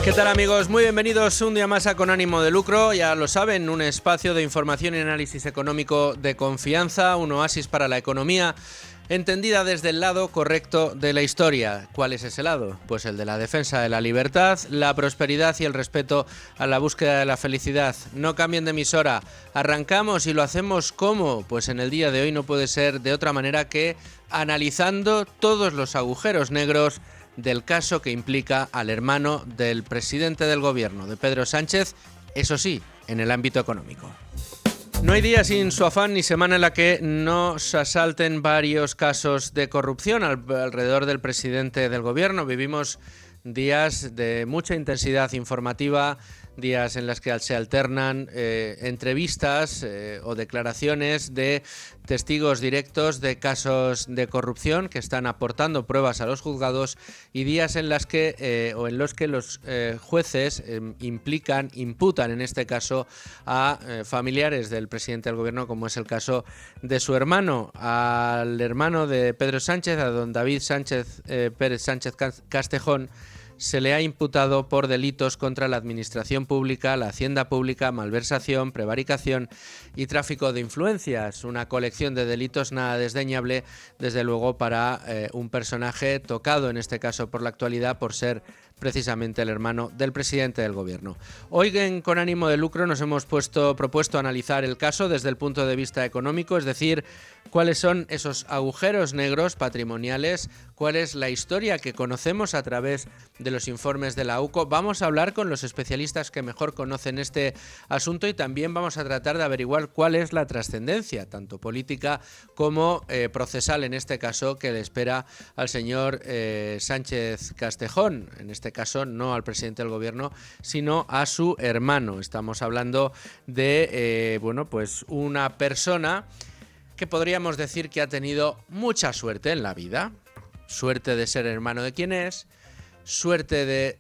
¿Qué tal, amigos? Muy bienvenidos un día más a Con Ánimo de Lucro. Ya lo saben, un espacio de información y análisis económico de confianza, un oasis para la economía entendida desde el lado correcto de la historia. ¿Cuál es ese lado? Pues el de la defensa de la libertad, la prosperidad y el respeto a la búsqueda de la felicidad. No cambien de emisora. Arrancamos y lo hacemos ¿cómo? Pues en el día de hoy no puede ser de otra manera que analizando todos los agujeros negros del caso que implica al hermano del presidente del gobierno, de Pedro Sánchez, eso sí, en el ámbito económico. No hay día sin su afán ni semana en la que no se asalten varios casos de corrupción alrededor del presidente del gobierno. Vivimos días de mucha intensidad informativa, días en los que se alternan entrevistas o declaraciones de testigos directos de casos de corrupción que están aportando pruebas a los juzgados y días en los que los jueces imputan en este caso a familiares del presidente del gobierno, como es el caso de su hermano, al hermano de Pedro Sánchez, a don David Sánchez Pérez Sánchez Castejón. Se le ha imputado por delitos contra la administración pública, la hacienda pública, malversación, prevaricación y tráfico de influencias. Una colección de delitos nada desdeñable, desde luego, para un personaje tocado, en este caso por la actualidad, por ser precisamente el hermano del presidente del gobierno. Hoy Con Ánimo de Lucro nos hemos propuesto analizar el caso desde el punto de vista económico, es decir, cuáles son esos agujeros negros patrimoniales, cuál es la historia que conocemos a través de los informes de la AUCO. Vamos a hablar con los especialistas que mejor conocen este asunto y también vamos a tratar de averiguar cuál es la trascendencia, tanto política como procesal en este caso, que le espera al señor Sánchez Castejón, en este caso no al presidente del gobierno, sino a su hermano. Estamos hablando de pues una persona que podríamos decir que ha tenido mucha suerte en la vida. Suerte de ser hermano de quien es, suerte de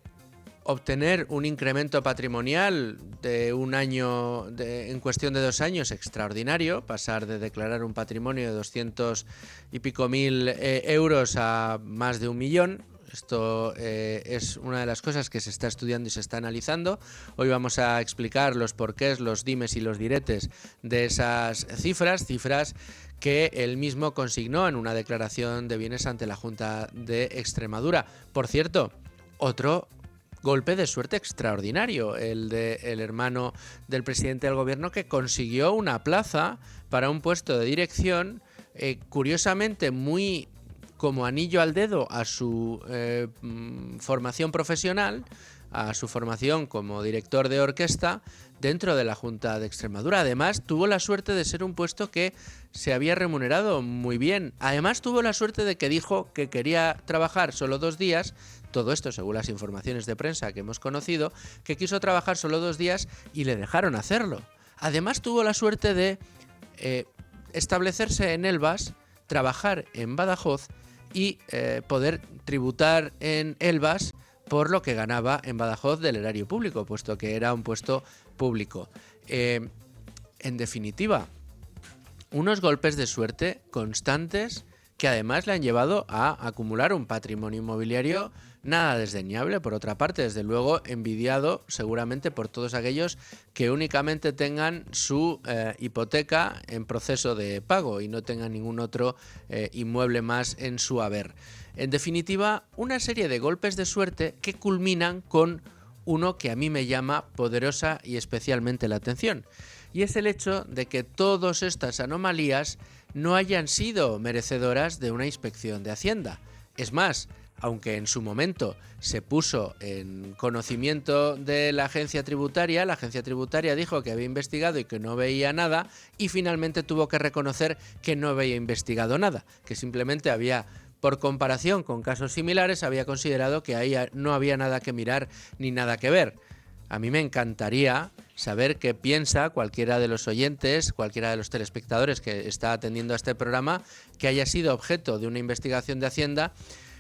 obtener un incremento patrimonial de un año, en cuestión de 2 años, extraordinario, pasar de declarar un patrimonio de 200 y pico mil euros a más de 1 millón. Esto es una de las cosas que se está estudiando y se está analizando. Hoy vamos a explicar los porqués, los dimes y los diretes de esas cifras que él mismo consignó en una declaración de bienes ante la Junta de Extremadura. Por cierto, otro golpe de suerte extraordinario, el del hermano del presidente del gobierno, que consiguió una plaza para un puesto de dirección, curiosamente muy como anillo al dedo a su formación profesional, a su formación como director de orquesta dentro de la Junta de Extremadura. Además, tuvo la suerte de ser un puesto que se había remunerado muy bien. Además, tuvo la suerte de que dijo que quería trabajar solo 2 días. Todo esto según las informaciones de prensa que hemos conocido, que quiso trabajar solo 2 días y le dejaron hacerlo. Además, tuvo la suerte de establecerse en Elvas, trabajar en Badajoz y poder tributar en Elvas por lo que ganaba en Badajoz del erario público, puesto que era un puesto público. En definitiva, unos golpes de suerte constantes que además le han llevado a acumular un patrimonio inmobiliario nada desdeñable. Por otra parte, desde luego, envidiado seguramente por todos aquellos que únicamente tengan su hipoteca en proceso de pago y no tengan ningún otro inmueble más en su haber. En definitiva, una serie de golpes de suerte que culminan con uno que a mí me llama poderosa y especialmente la atención. Y es el hecho de que todas estas anomalías no hayan sido merecedoras de una inspección de Hacienda. Es más, aunque en su momento se puso en conocimiento de la agencia tributaria dijo que había investigado y que no veía nada, y finalmente tuvo que reconocer que no había investigado nada, que simplemente había, por comparación con casos similares, había considerado que ahí no había nada que mirar ni nada que ver. A mí me encantaría saber qué piensa cualquiera de los oyentes, cualquiera de los telespectadores que está atendiendo a este programa, que haya sido objeto de una investigación de Hacienda,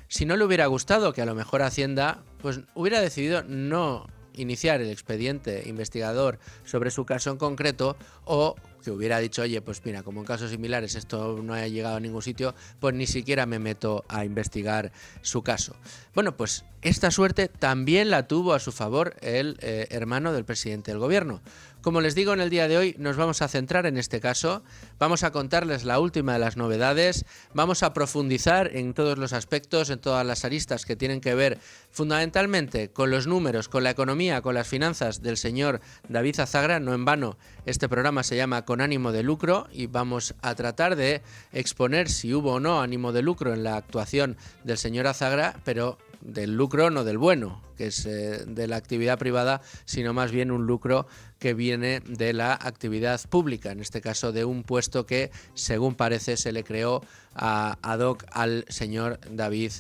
si no le hubiera gustado, que a lo mejor Hacienda pues hubiera decidido no iniciar el expediente investigador sobre su caso en concreto, o que hubiera dicho, oye, pues mira, como en casos similares esto no ha llegado a ningún sitio, pues ni siquiera me meto a investigar su caso. Bueno, pues esta suerte también la tuvo a su favor el hermano del presidente del gobierno. Como les digo, en el día de hoy nos vamos a centrar en este caso, vamos a contarles la última de las novedades, vamos a profundizar en todos los aspectos, en todas las aristas que tienen que ver fundamentalmente con los números, con la economía, con las finanzas del señor David Azagra. No en vano, este programa se llama Con ánimo de lucro y vamos a tratar de exponer si hubo o no ánimo de lucro en la actuación del señor Azagra, pero del lucro, no del bueno, que es de la actividad privada, sino más bien un lucro que viene de la actividad pública, en este caso de un puesto que, según parece, se le creó ad hoc al señor David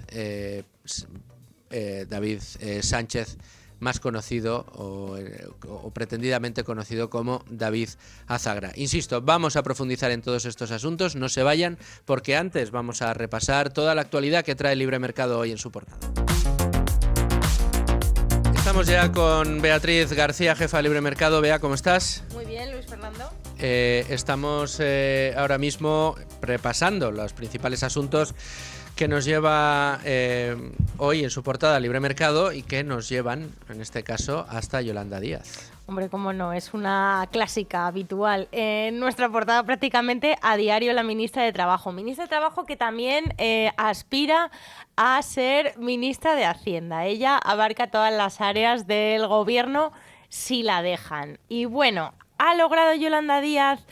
Sánchez, más conocido o pretendidamente conocido como David Azagra. Insisto, vamos a profundizar en todos estos asuntos, no se vayan, porque antes vamos a repasar toda la actualidad que trae Libre Mercado hoy en su portada. Estamos ya con Beatriz García, jefa de Libre Mercado. Bea, ¿cómo estás? Muy bien, Luis Fernando. Estamos ahora mismo repasando los principales asuntos que nos lleva hoy en su portada Libre Mercado y que nos llevan, en este caso, hasta Yolanda Díaz. Hombre, cómo no, es una clásica habitual en nuestra portada prácticamente a diario, la ministra de Trabajo. Ministra de Trabajo que también aspira a ser ministra de Hacienda. Ella abarca todas las áreas del gobierno si la dejan. Y bueno, ha logrado Yolanda Díaz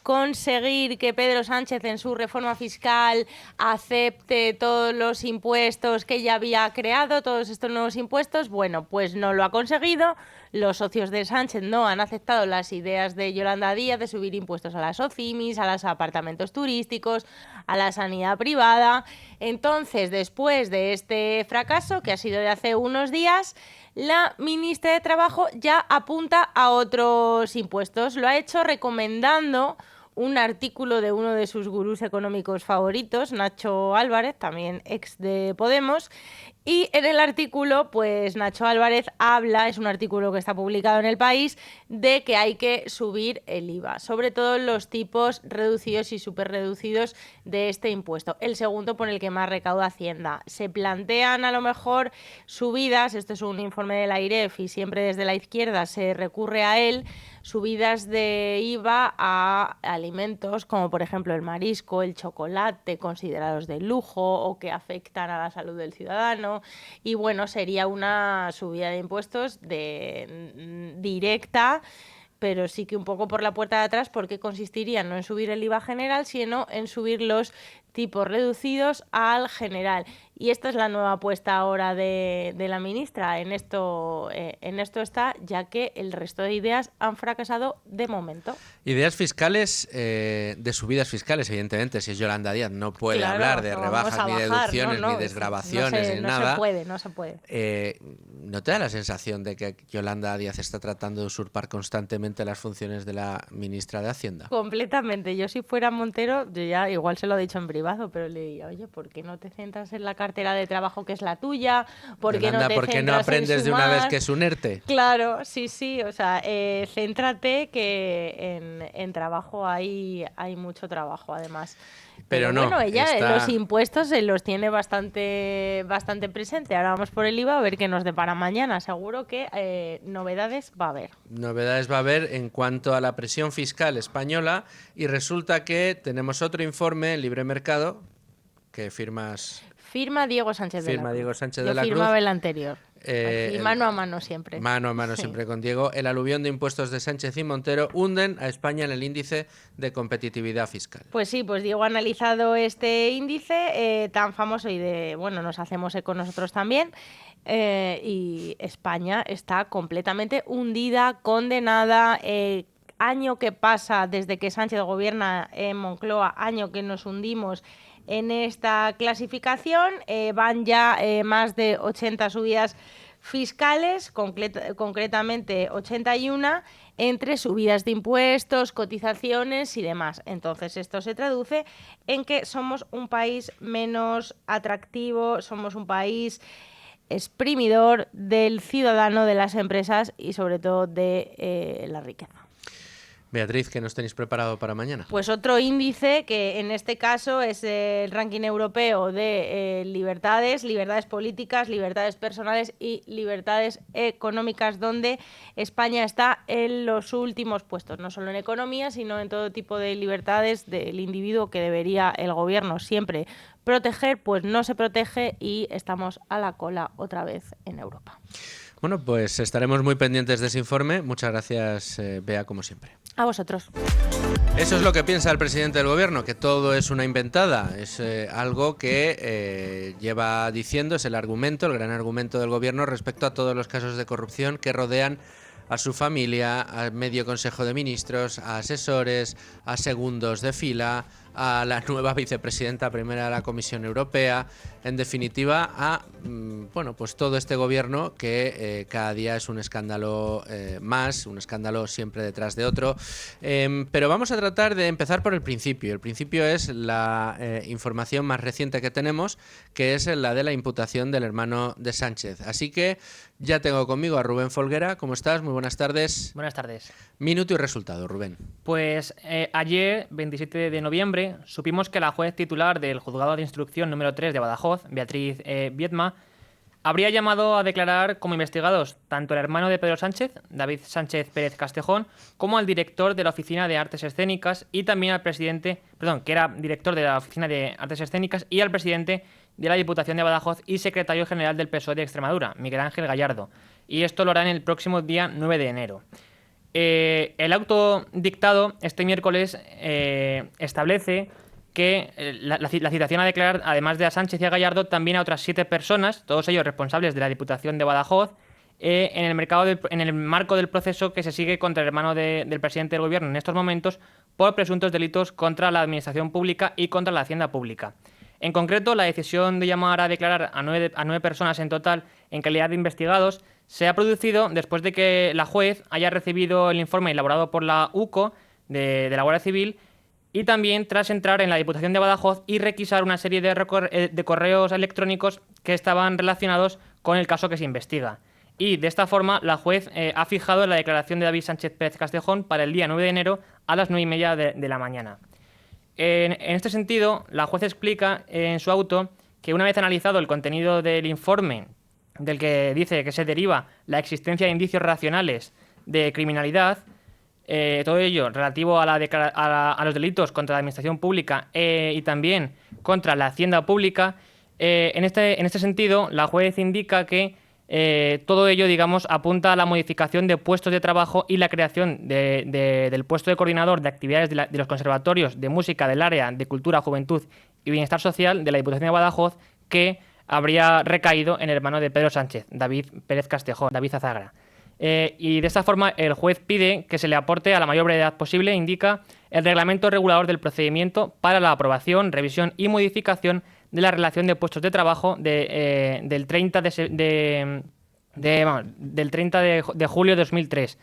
conseguir que Pedro Sánchez en su reforma fiscal acepte todos los impuestos que ella había creado, todos estos nuevos impuestos. Bueno, pues no lo ha conseguido. Los socios de Sánchez no han aceptado las ideas de Yolanda Díaz de subir impuestos a las OCIMIS, a los apartamentos turísticos, a la sanidad privada. Entonces, después de este fracaso, que ha sido de hace unos días, la ministra de Trabajo ya apunta a otros impuestos. Lo ha hecho recomendando un artículo de uno de sus gurús económicos favoritos, Nacho Álvarez, también ex de Podemos. Y en el artículo, pues Nacho Álvarez habla, es un artículo que está publicado en El País, de que hay que subir el IVA, sobre todo los tipos reducidos y superreducidos de este impuesto. El segundo por el que más recauda Hacienda. Se plantean a lo mejor subidas, esto es un informe de la AIREF y siempre desde la izquierda se recurre a él, subidas de IVA a alimentos como por ejemplo el marisco, el chocolate, considerados de lujo o que afectan a la salud del ciudadano. Y bueno, sería una subida de impuestos directa, pero sí que un poco por la puerta de atrás, porque consistiría no en subir el IVA general, sino en subir los tipos reducidos al general. Y esta es la nueva apuesta ahora de la ministra. En esto está, ya que el resto de ideas han fracasado de momento. Ideas fiscales, de subidas fiscales, evidentemente. Si es Yolanda Díaz, no puede hablar de rebajas, ni deducciones, ni desgravaciones, ni nada. No se puede. ¿No te da la sensación de que Yolanda Díaz está tratando de usurpar constantemente las funciones de la ministra de Hacienda? Completamente. Yo si fuera Montero, yo ya igual se lo he dicho en privado, pero le diría, oye, ¿por qué no te centras en la cartera de trabajo que es la tuya? ¿Por qué no te ¿por qué no aprendes de una vez que es un ERTE? Claro, sí, o sea, céntrate que en trabajo hay mucho trabajo, además. Pero no, bueno, ella los impuestos los tiene bastante presente. Ahora vamos por el IVA a ver qué nos depara mañana. Seguro que novedades va a haber. Novedades va a haber en cuanto a la presión fiscal española, y resulta que tenemos otro informe en Libre Mercado que firma Diego Sánchez de la Cruz. Diego Sánchez de la Cruz. Yo firmaba el anterior. Y mano a mano siempre. Mano a mano siempre con Diego. El aluvión de impuestos de Sánchez y Montero hunden a España en el índice de competitividad fiscal. Pues sí, pues Diego ha analizado este índice tan famoso y nos hacemos eco nosotros también. Y España está completamente hundida, condenada. Año que pasa desde que Sánchez gobierna en Moncloa, año que nos hundimos en esta clasificación. Van ya más de 80 subidas fiscales, concretamente 81, entre subidas de impuestos, cotizaciones y demás. Entonces esto se traduce en que somos un país menos atractivo, somos un país exprimidor del ciudadano, de las empresas y sobre todo de la riqueza. Beatriz, ¿qué nos tenéis preparado para mañana? Pues otro índice que en este caso es el ranking europeo de libertades políticas, libertades personales y libertades económicas, donde España está en los últimos puestos, no solo en economía, sino en todo tipo de libertades del individuo que debería el gobierno siempre proteger, pues no se protege y estamos a la cola otra vez en Europa. Bueno, pues estaremos muy pendientes de ese informe. Muchas gracias, Bea, como siempre. A vosotros. Eso es lo que piensa el presidente del gobierno, que todo es una inventada. Es algo que lleva diciendo, es el gran argumento del gobierno respecto a todos los casos de corrupción que rodean a su familia, al medio consejo de ministros, a asesores, a segundos de fila, a la nueva vicepresidenta primera de la Comisión Europea, en definitiva a pues todo este gobierno que cada día es un escándalo más, un escándalo siempre detrás de otro. Pero vamos a tratar de empezar por el principio. El principio es la información más reciente que tenemos, que es la de la imputación del hermano de Sánchez. Así que ya tengo conmigo a Rubén Folguera. ¿Cómo estás? Muy buenas tardes. Buenas tardes. Minuto y resultado, Rubén. Pues ayer, 27 de noviembre, supimos que la juez titular del Juzgado de Instrucción número 3 de Badajoz, Beatriz Viedma, habría llamado a declarar como investigados tanto el hermano de Pedro Sánchez, David Sánchez Pérez Castejón, como al director de la Oficina de Artes Escénicas y también al presidente, que era director de la Oficina de Artes Escénicas, y al presidente de la Diputación de Badajoz y secretario general del PSOE de Extremadura, Miguel Ángel Gallardo. Y esto lo hará en el próximo día 9 de enero. El auto dictado este miércoles establece que la citación a declarar, además de a Sánchez y a Gallardo, también a otras 7 personas, todos ellos responsables de la Diputación de Badajoz, en el marco del proceso que se sigue contra el hermano del presidente del gobierno en estos momentos por presuntos delitos contra la administración pública y contra la hacienda pública. En concreto, la decisión de llamar a declarar a 9 personas en total en calidad de investigados se ha producido después de que la juez haya recibido el informe elaborado por la UCO de la Guardia Civil y también tras entrar en la Diputación de Badajoz y requisar una serie de correos electrónicos que estaban relacionados con el caso que se investiga. Y de esta forma la juez ha fijado la declaración de David Sánchez Pérez Castejón para el día 9 de enero a las 9:30 de la mañana. En este sentido, la juez explica en su auto que una vez analizado el contenido del informe del que dice que se deriva la existencia de indicios racionales de criminalidad, todo ello relativo a los delitos contra la administración pública y también contra la hacienda pública, en este sentido, la juez indica que todo ello, apunta a la modificación de puestos de trabajo y la creación del puesto de coordinador de actividades de los conservatorios de música del área de cultura, juventud y bienestar social de la Diputación de Badajoz, que habría recaído en el hermano de Pedro Sánchez, David Pérez Castejón, David Azagra. Y de esta forma el juez pide que se le aporte a la mayor brevedad posible, indica, el reglamento regulador del procedimiento para la aprobación, revisión y modificación de la relación de puestos de trabajo del 30 de julio de 2003,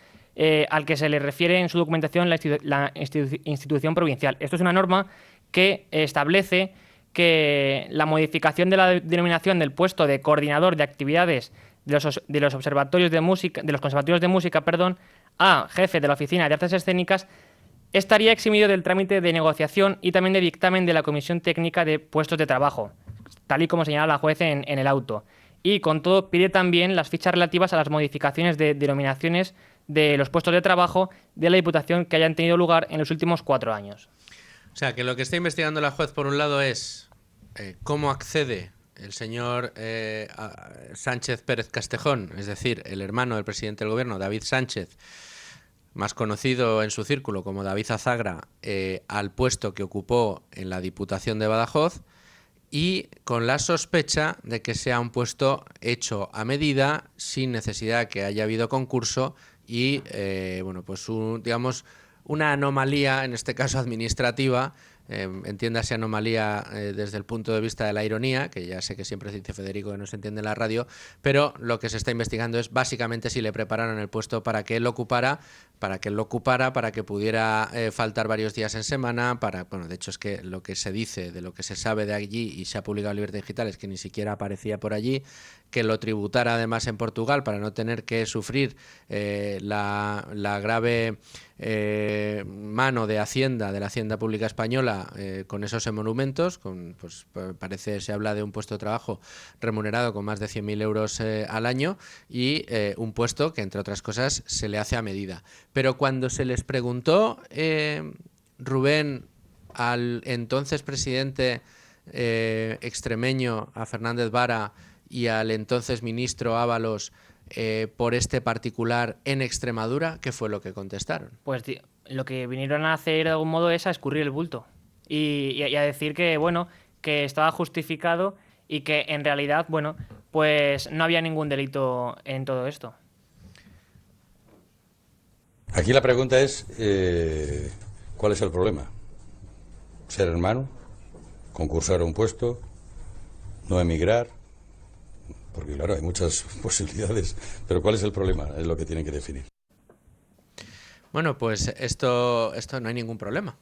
al que se le refiere en su documentación la institución provincial. Esto es una norma que establece que la modificación de la denominación del puesto de coordinador de actividades de los observatorios de música, de los conservatorios de música, a jefe de la Oficina de Artes Escénicas estaría eximido del trámite de negociación y también de dictamen de la Comisión Técnica de Puestos de Trabajo, tal y como señala la juez en el auto. Y con todo pide también las fichas relativas a las modificaciones de denominaciones de los puestos de trabajo de la Diputación que hayan tenido lugar en los últimos 4 años. O sea, que lo que está investigando la juez, por un lado, es cómo accede el señor Sánchez Pérez Castejón, es decir, el hermano del presidente del gobierno, David Sánchez, más conocido en su círculo como David Azagra, al puesto que ocupó en la Diputación de Badajoz, y con la sospecha de que sea un puesto hecho a medida, sin necesidad que haya habido concurso y, una anomalía, en este caso administrativa, entiéndase anomalía desde el punto de vista de la ironía, que ya sé que siempre dice Federico que no se entiende en la radio, pero lo que se está investigando es básicamente si le prepararon el puesto para que él lo ocupara, para que pudiera faltar varios días en semana, de hecho es que lo que se dice, de lo que se sabe de allí y se ha publicado en Libertad Digital es que ni siquiera aparecía por allí, que lo tributara además en Portugal para no tener que sufrir la grave mano de Hacienda, de la Hacienda Pública Española, con esos emolumentos, pues parece, se habla de un puesto de trabajo remunerado con más de 100.000 euros al año y un puesto que, entre otras cosas, se le hace a medida. Pero cuando se les preguntó, Rubén, al entonces presidente extremeño, a Fernández Vara, y al entonces ministro Ábalos, por este particular en Extremadura, ¿qué fue lo que contestaron? Pues lo que vinieron a hacer de algún modo es a escurrir el bulto y a decir que, bueno, que estaba justificado y que en realidad, bueno, pues no había ningún delito en todo esto. Aquí la pregunta es, ¿cuál es el problema? ¿Ser hermano? ¿Concursar a un puesto? ¿No emigrar? Porque claro, hay muchas posibilidades, pero ¿cuál es el problema? Es lo que tienen que definir. Bueno, pues esto no hay ningún problema.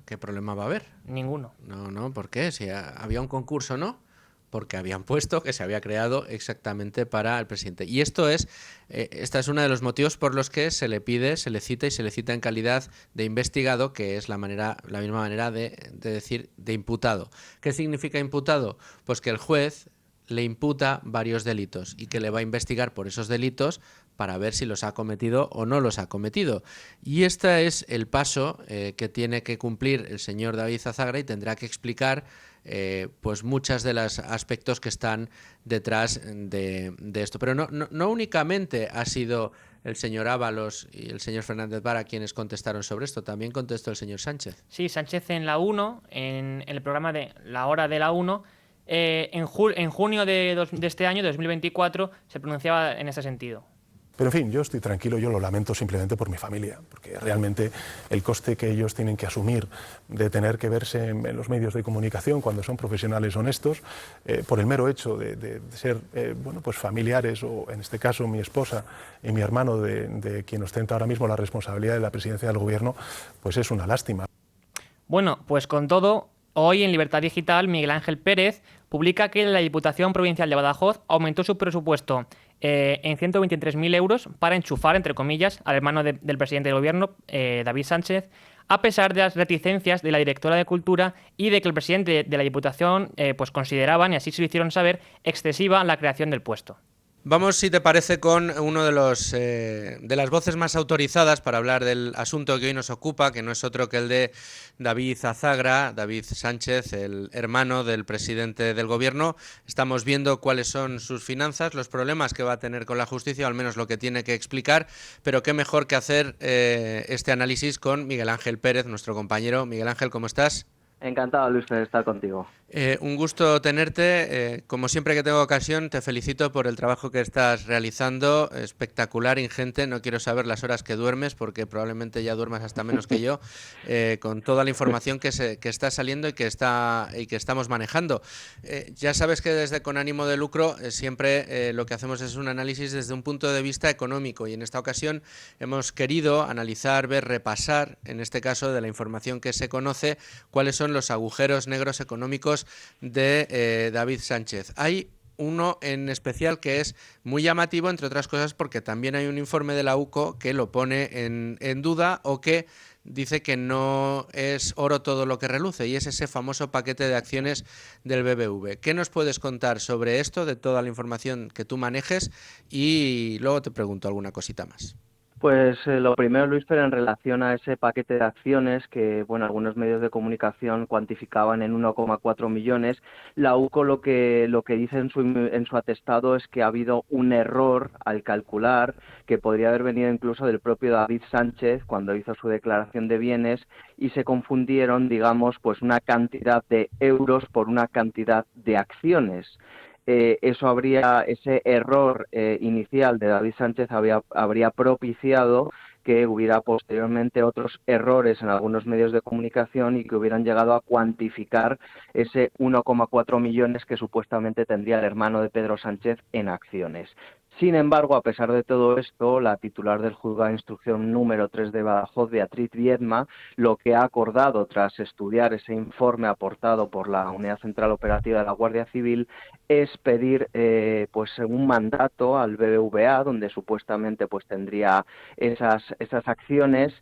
¿Qué problema va a haber? Ninguno. No, ¿por qué? Si había un concurso, ¿no? Porque había un puesto que se había creado exactamente para el presidente. Y esta es uno de los motivos por los que se le pide, se le cita y se le cita en calidad de investigado, que es la misma manera de decir de imputado. ¿Qué significa imputado? Pues que el juez le imputa varios delitos y que le va a investigar por esos delitos para ver si los ha cometido o no los ha cometido. Y este es el paso que tiene que cumplir el señor David Azagra y tendrá que explicar pues muchos de los aspectos que están detrás de esto. Pero no únicamente ha sido el señor Ábalos y el señor Fernández Vara quienes contestaron sobre esto, también contestó el señor Sánchez. Sí, Sánchez en la 1, en el programa de La Hora de la 1, en junio de este año, 2024, se pronunciaba en ese sentido. Pero en fin, yo estoy tranquilo, yo lo lamento simplemente por mi familia, porque realmente el coste que ellos tienen que asumir de tener que verse en los medios de comunicación cuando son profesionales honestos, por el mero hecho de ser bueno, pues familiares, o en este caso mi esposa y mi hermano, de quien ostenta ahora mismo la responsabilidad de la presidencia del gobierno, pues es una lástima. Bueno, pues con todo, hoy en Libertad Digital, Miguel Ángel Pérez publica que la Diputación Provincial de Badajoz aumentó su presupuesto en 123.000 euros para enchufar, entre comillas, al hermano del presidente del gobierno, David Sánchez, a pesar de las reticencias de la directora de Cultura y de que el presidente de la Diputación pues consideraban, y así se lo hicieron saber, excesiva la creación del puesto. Vamos, si te parece, con uno de las voces más autorizadas para hablar del asunto que hoy nos ocupa, que no es otro que el de David Azagra, David Sánchez, el hermano del presidente del gobierno. Estamos viendo cuáles son sus finanzas, los problemas que va a tener con la justicia, o al menos lo que tiene que explicar, pero qué mejor que hacer este análisis con Miguel Ángel Pérez, nuestro compañero. Miguel Ángel, ¿cómo estás? Encantado, Luis, de estar contigo. Un gusto tenerte. Como siempre que tengo ocasión, te felicito por el trabajo que estás realizando. Espectacular, ingente. No quiero saber las horas que duermes, porque probablemente ya duermas hasta menos que yo, con toda la información que está saliendo y que estamos manejando. Ya sabes que desde Con Ánimo de Lucro siempre lo que hacemos es un análisis desde un punto de vista económico, y en esta ocasión hemos querido analizar, ver, repasar, en este caso de la información que se conoce, cuáles son los agujeros negros económicos de David Sánchez. Hay uno en especial que es muy llamativo, entre otras cosas, porque también hay un informe de la UCO que lo pone en duda, o que dice que no es oro todo lo que reluce, y es ese famoso paquete de acciones del BBV. ¿Qué nos puedes contar sobre esto, de toda la información que tú manejes? Y luego te pregunto alguna cosita más. Pues lo primero, Luis, pero en relación a ese paquete de acciones que, bueno, algunos medios de comunicación cuantificaban en 1,4 millones, la UCO lo que dice en su atestado es que ha habido un error al calcular, que podría haber venido incluso del propio David Sánchez cuando hizo su declaración de bienes, y se confundieron, digamos, pues una cantidad de euros por una cantidad de acciones. Ese error inicial de David Sánchez habría propiciado que hubiera posteriormente otros errores en algunos medios de comunicación y que hubieran llegado a cuantificar ese 1,4 millones que supuestamente tendría el hermano de Pedro Sánchez en acciones. Sin embargo, a pesar de todo esto, la titular del Juzgado de Instrucción número 3 de Badajoz, Beatriz Viedma, lo que ha acordado tras estudiar ese informe aportado por la Unidad Central Operativa de la Guardia Civil es pedir pues un mandato al BBVA, donde supuestamente pues tendría esas acciones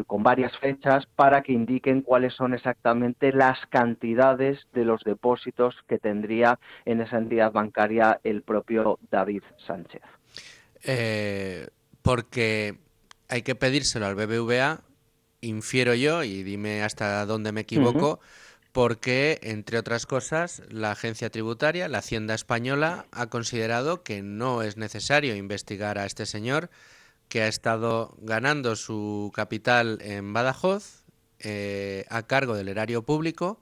con varias fechas, para que indiquen cuáles son exactamente las cantidades de los depósitos que tendría en esa entidad bancaria el propio David Sánchez. Porque hay que pedírselo al BBVA, infiero yo, y dime hasta dónde me equivoco, porque, entre otras cosas, la agencia tributaria, la Hacienda Española, ha considerado que no es necesario investigar a este señor, que ha estado ganando su capital en Badajoz a cargo del erario público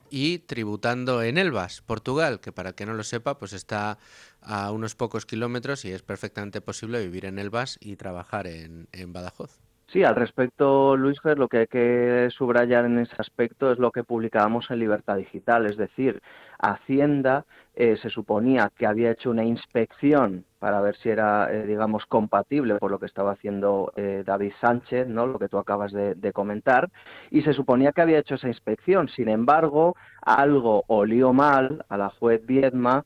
y tributando en Elvas, Portugal, que para el que no lo sepa, pues está a unos pocos kilómetros y es perfectamente posible vivir en Elvas y trabajar en Badajoz. Sí, al respecto, Luis Ger, lo que hay que subrayar en ese aspecto es lo que publicábamos en Libertad Digital, es decir, Hacienda se suponía que había hecho una inspección para ver si era, digamos, compatible por lo que estaba haciendo David Sánchez, ¿no? Lo que tú acabas de comentar, y se suponía que había hecho esa inspección. Sin embargo, algo olió mal a la juez Viedma,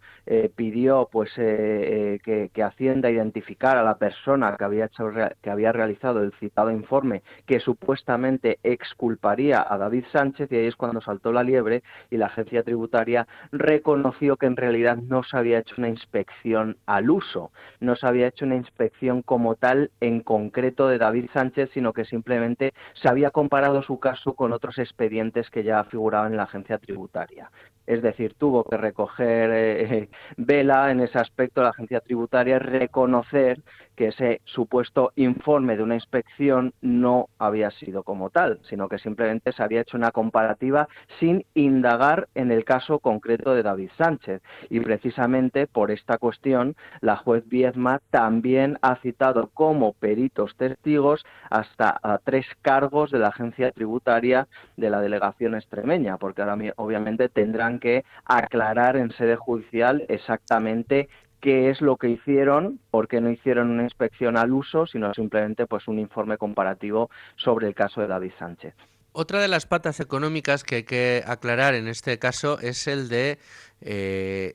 pidió pues que Hacienda identificara a la persona que había realizado el citado informe, que supuestamente exculparía a David Sánchez, y ahí es cuando saltó la liebre y la agencia tributaria reconoció que en realidad no se había hecho una inspección al uso, no se había hecho una inspección como tal en concreto de David Sánchez, sino que simplemente se había comparado su caso con otros expedientes que ya figuraban en la agencia tributaria. Es decir, tuvo que recoger vela en ese aspecto la agencia tributaria, reconocer que ese supuesto informe de una inspección no había sido como tal, sino que simplemente se había hecho una comparativa sin indagar en el caso concreto de David Sánchez. Y precisamente por esta cuestión, la juez Viedma también ha citado como peritos testigos hasta a 3 cargos de la agencia tributaria de la delegación extremeña, porque ahora obviamente tendrán que aclarar en sede judicial exactamente qué es lo que hicieron, por qué no hicieron una inspección al uso, sino simplemente pues un informe comparativo sobre el caso de David Sánchez. Otra de las patas económicas que hay que aclarar en este caso es el de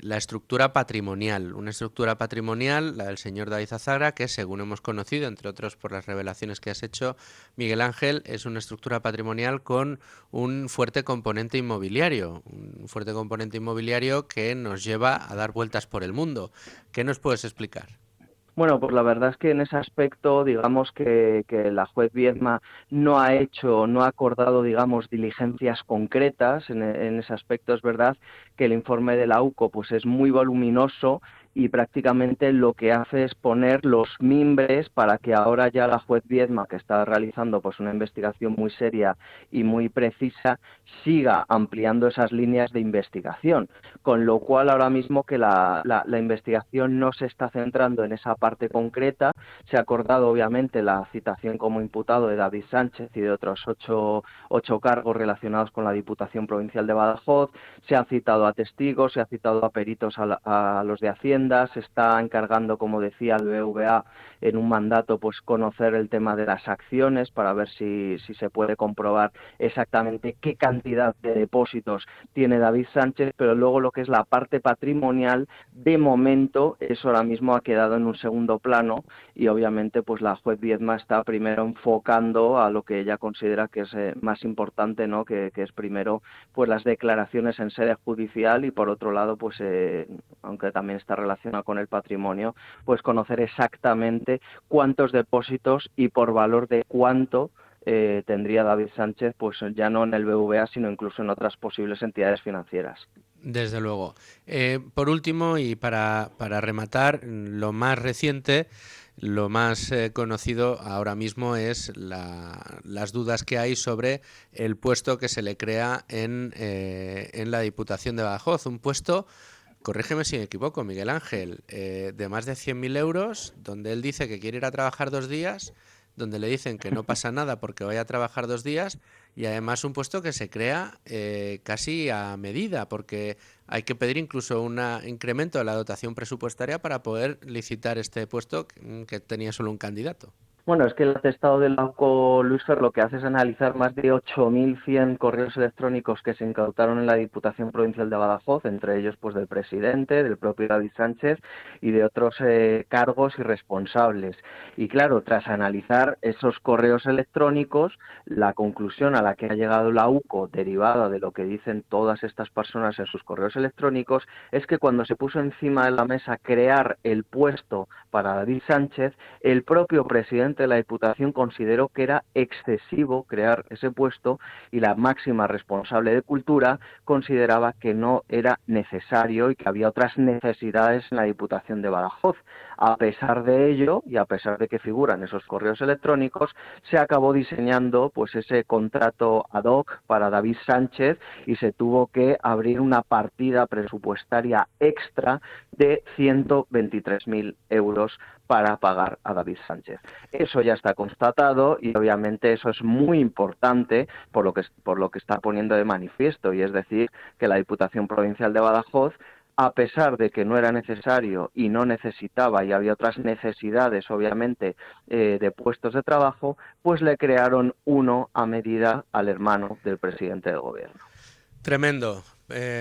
la estructura patrimonial. Una estructura patrimonial, la del señor David Azagra, que según hemos conocido, entre otros por las revelaciones que has hecho, Miguel Ángel, es una estructura patrimonial con un fuerte componente inmobiliario. Un fuerte componente inmobiliario que nos lleva a dar vueltas por el mundo. ¿Qué nos puedes explicar? Bueno, pues la verdad es que en ese aspecto, digamos que la juez Viedma no ha acordado, digamos, diligencias concretas. En ese aspecto es verdad que el informe de la UCO pues es muy voluminoso y prácticamente lo que hace es poner los mimbres para que ahora ya la juez Viedma, que está realizando pues una investigación muy seria y muy precisa, siga ampliando esas líneas de investigación, con lo cual ahora mismo que la investigación no se está centrando en esa parte concreta. Se ha acordado obviamente la citación como imputado de David Sánchez y de otros ocho cargos relacionados con la Diputación Provincial de Badajoz, se ha citado a testigos, se ha citado a peritos a los de Hacienda, se está encargando, como decía, el BBVA en un mandato pues conocer el tema de las acciones para ver si se puede comprobar exactamente qué cantidad de depósitos tiene David Sánchez, pero luego lo que es la parte patrimonial, de momento, eso ahora mismo ha quedado en un segundo plano y obviamente pues la juez Viedma está primero enfocando a lo que ella considera que es más importante, ¿no? Que es primero pues las declaraciones en sede judicial y por otro lado pues aunque también está relacionado con el patrimonio, pues conocer exactamente cuántos depósitos y por valor de cuánto tendría David Sánchez, pues ya no en el BBVA, sino incluso en otras posibles entidades financieras. Desde luego. Por último, y para rematar, lo más reciente, lo más conocido ahora mismo es las dudas que hay sobre el puesto que se le crea en la Diputación de Badajoz. Un puesto, corrígeme si me equivoco, Miguel Ángel, de más de 100.000 euros, donde él dice que quiere ir a trabajar 2 días, donde le dicen que no pasa nada porque vaya a trabajar 2 días, y además un puesto que se crea casi a medida, porque hay que pedir incluso un incremento de la dotación presupuestaria para poder licitar este puesto que tenía solo un candidato. Bueno, es que el atestado del banco Luis Fer lo que hace es analizar más de 8.100 correos electrónicos que se incautaron en la Diputación Provincial de Badajoz, entre ellos pues del presidente, del propio David Sánchez y de otros cargos y responsables. Y claro, tras analizar esos correos electrónicos, la conclusión a la que ha llegado la UCO, derivada de lo que dicen todas estas personas en sus correos electrónicos, es que cuando se puso encima de la mesa crear el puesto para David Sánchez, el propio presidente de la Diputación consideró que era excesivo crear ese puesto y la máxima responsable de Cultura consideraba que no era necesario y que había otras necesidades en la Diputación de Badajoz. A pesar de ello, y a pesar de que figuran esos correos electrónicos, se acabó diseñando pues ese contrato ad hoc para David Sánchez y se tuvo que abrir una partida presupuestaria extra de 123.000 euros para pagar a David Sánchez. Eso ya está constatado y obviamente eso es muy importante por lo que está poniendo de manifiesto, y es decir, que la Diputación Provincial de Badajoz, a pesar de que no era necesario y no necesitaba, y había otras necesidades obviamente de puestos de trabajo, pues le crearon uno a medida al hermano del presidente del gobierno. Tremendo.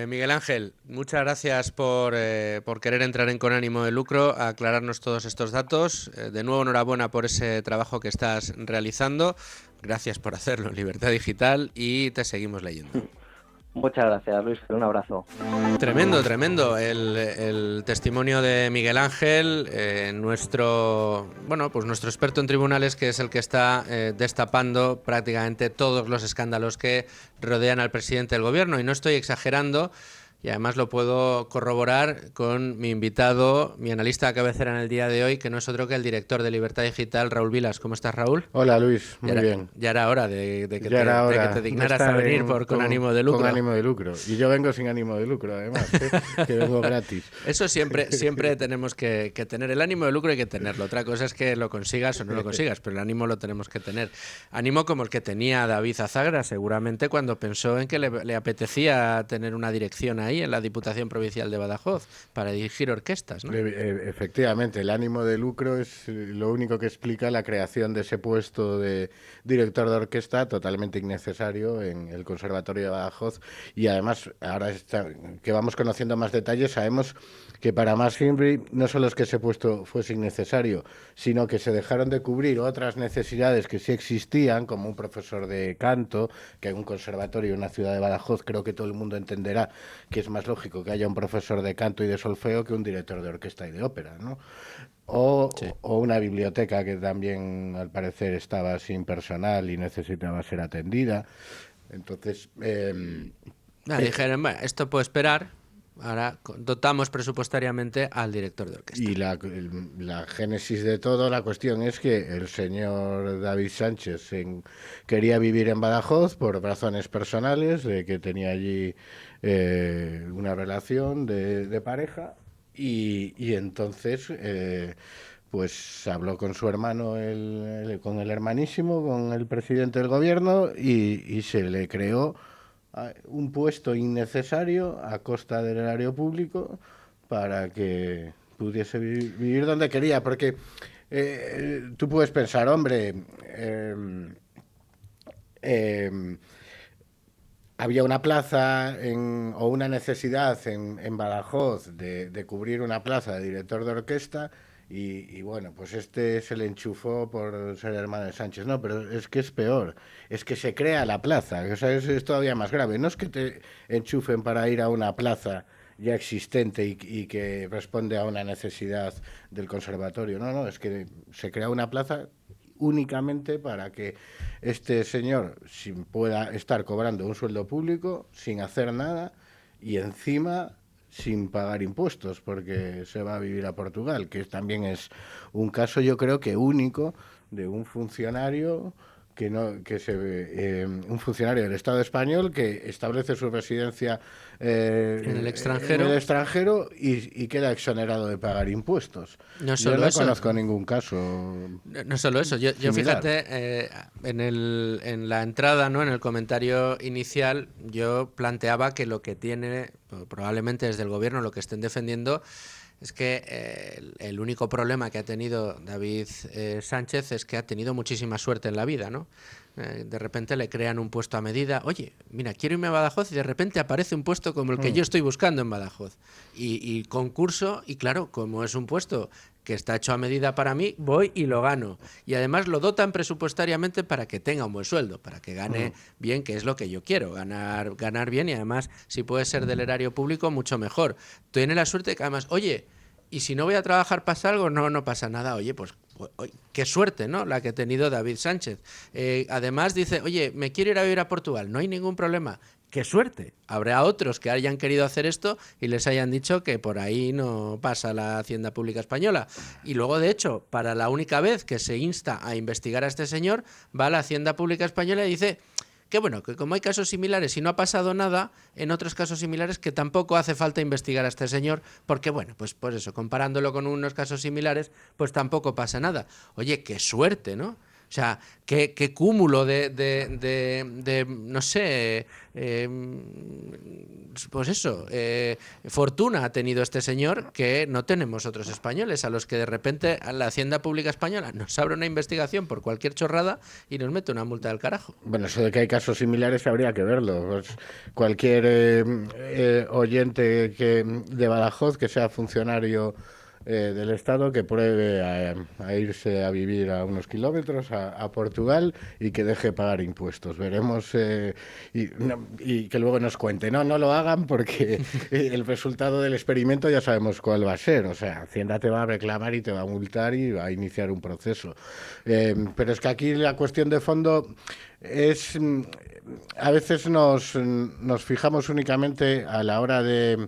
Miguel Ángel, muchas gracias por querer entrar en Con Ánimo de Lucro a aclararnos todos estos datos. De nuevo, enhorabuena por ese trabajo que estás realizando. Gracias por hacerlo en Libertad Digital y te seguimos leyendo. Muchas gracias, Luis. Un abrazo. Tremendo, tremendo. El testimonio de Miguel Ángel, nuestro experto en tribunales, que es el que está destapando prácticamente todos los escándalos que rodean al presidente del gobierno. Y no estoy exagerando. Y además lo puedo corroborar con mi invitado, mi analista de cabecera en el día de hoy, que no es otro que el director de Libertad Digital, Raúl Vilas. ¿Cómo estás, Raúl? Hola, Luis. Muy bien. Ya era hora de que te dignaras a venir con ánimo de lucro. Con ánimo de lucro. Y yo vengo sin ánimo de lucro, además, que vengo gratis. Eso siempre tenemos que tener. El ánimo de lucro hay que tenerlo. Otra cosa es que lo consigas o no lo consigas, pero el ánimo lo tenemos que tener. Ánimo como el que tenía David Azagra, seguramente, cuando pensó en que le apetecía tener una dirección ahí en la Diputación Provincial de Badajoz para dirigir orquestas, ¿no? Efectivamente, el ánimo de lucro es lo único que explica la creación de ese puesto de director de orquesta totalmente innecesario en el Conservatorio de Badajoz. Y además, ahora que vamos conociendo más detalles, sabemos que para Mas Henry no solo es que ese puesto fuese innecesario, sino que se dejaron de cubrir otras necesidades que sí existían, como un profesor de canto, que en un conservatorio en una ciudad de Badajoz creo que todo el mundo entenderá que es más lógico que haya un profesor de canto y de solfeo que un director de orquesta y de ópera, ¿no? O una biblioteca que también, al parecer, estaba sin personal y necesitaba ser atendida. Entonces... dijeron, bueno, esto puede esperar. Ahora dotamos presupuestariamente al director de orquesta. Y la génesis de todo, la cuestión es que el señor David Sánchez quería vivir en Badajoz por razones personales, de que tenía allí una relación de pareja, y entonces pues habló con su hermano, con el hermanísimo, con el presidente del gobierno, y se le creó un puesto innecesario a costa del erario público para que pudiese vivir donde quería, porque tú puedes pensar, hombre, había una plaza o una necesidad en Badajoz de cubrir una plaza de director de orquesta. Y bueno, pues se le enchufó por ser hermano de Sánchez. No, pero es que es peor. Es que se crea la plaza. O sea, es todavía más grave. No es que te enchufen para ir a una plaza ya existente y que responde a una necesidad del conservatorio. No, es que se crea una plaza únicamente para que este señor pueda estar cobrando un sueldo público sin hacer nada y encima sin pagar impuestos, porque se va a vivir a Portugal, que también es un caso, yo creo que único, de un funcionario un funcionario del Estado español que establece su residencia en el extranjero, y queda exonerado de pagar impuestos. No Yo solo no eso. conozco ningún caso. No solo eso, yo fíjate, en la entrada, ¿no? En el comentario inicial, yo planteaba que lo que tiene, probablemente desde el gobierno, lo que estén defendiendo, es que el único problema que ha tenido David Sánchez es que ha tenido muchísima suerte en la vida, ¿no? De repente le crean un puesto a medida. Oye, mira, quiero irme a Badajoz y de repente aparece un puesto como el que yo estoy buscando en Badajoz. Y concurso, y claro, como es un puesto que está hecho a medida para mí, voy y lo gano. Y además lo dotan presupuestariamente para que tenga un buen sueldo, para que gane bien, que es lo que yo quiero, ganar bien, y además, si puede ser del erario público, mucho mejor. Tiene la suerte que además, oye, y si no voy a trabajar, ¿pasa algo? No pasa nada. Oye, pues qué suerte, ¿no? La que ha tenido David Sánchez. Además dice, oye, me quiero ir a vivir a Portugal, no hay ningún problema. ¡Qué suerte! Habrá otros que hayan querido hacer esto y les hayan dicho que por ahí no pasa la Hacienda Pública Española. Y luego, de hecho, para la única vez que se insta a investigar a este señor, va a la Hacienda Pública Española y dice que bueno, que como hay casos similares y no ha pasado nada, en otros casos similares que tampoco hace falta investigar a este señor, porque bueno, pues por eso, comparándolo con unos casos similares, pues tampoco pasa nada. Oye, qué suerte, ¿no? O sea, qué cúmulo de no sé, pues eso, fortuna ha tenido este señor que no tenemos otros españoles, a los que de repente a la Hacienda Pública Española nos abre una investigación por cualquier chorrada y nos mete una multa del carajo. Bueno, eso de que hay casos similares habría que verlo. Pues cualquier oyente de Badajoz que sea funcionario del Estado que pruebe a irse a vivir a unos kilómetros a Portugal y que deje pagar impuestos. Veremos y que luego nos cuente. No lo hagan porque el resultado del experimento ya sabemos cuál va a ser. O sea, Hacienda te va a reclamar y te va a multar y va a iniciar un proceso. Pero es que aquí la cuestión de fondo es... A veces nos fijamos únicamente a la hora de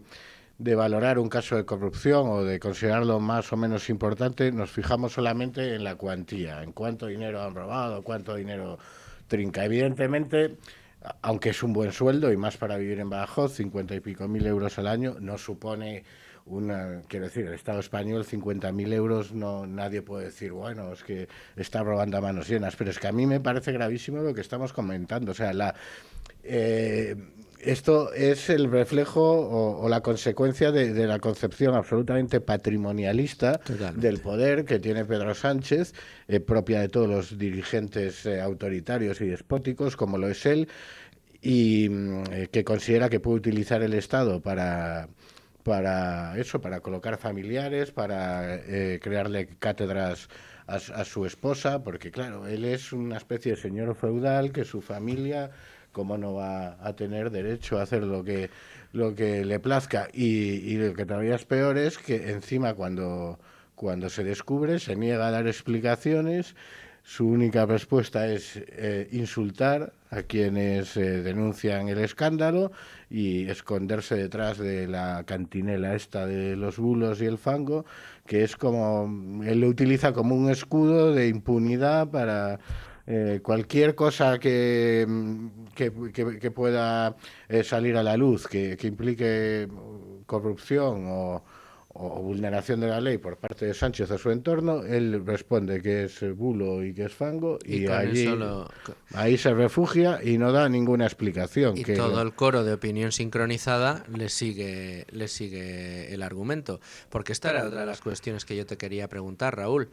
valorar un caso de corrupción o de considerarlo más o menos importante, nos fijamos solamente en la cuantía, en cuánto dinero han robado, cuánto dinero trinca. Evidentemente, aunque es un buen sueldo y más para vivir en Badajoz, 50 y pico mil euros al año, no supone quiero decir, el Estado español, 50.000 euros, nadie puede decir, bueno, es que está robando a manos llenas, pero es que a mí me parece gravísimo lo que estamos comentando, o sea, esto es el reflejo o la consecuencia de la concepción absolutamente patrimonialista del poder que tiene Pedro Sánchez, propia de todos los dirigentes autoritarios y despóticos, como lo es él, y que considera que puede utilizar el Estado para colocar familiares, para crearle cátedras a su esposa, porque claro, él es una especie de señor feudal que su familia, ¿cómo no va a tener derecho a hacer lo que le plazca? Y lo que todavía es peor es que encima cuando se descubre se niega a dar explicaciones. Su única respuesta es insultar a quienes denuncian el escándalo y esconderse detrás de la cantinela esta de los bulos y el fango, que es como él lo utiliza como un escudo de impunidad para cualquier cosa que pueda salir a la luz, que implique corrupción o vulneración de la ley por parte de Sánchez o su entorno, él responde que es bulo y que es fango y ahí se refugia y no da ninguna explicación. Y todo el coro de opinión sincronizada le sigue el argumento. Porque esta era otra de las cuestiones que yo te quería preguntar, Raúl.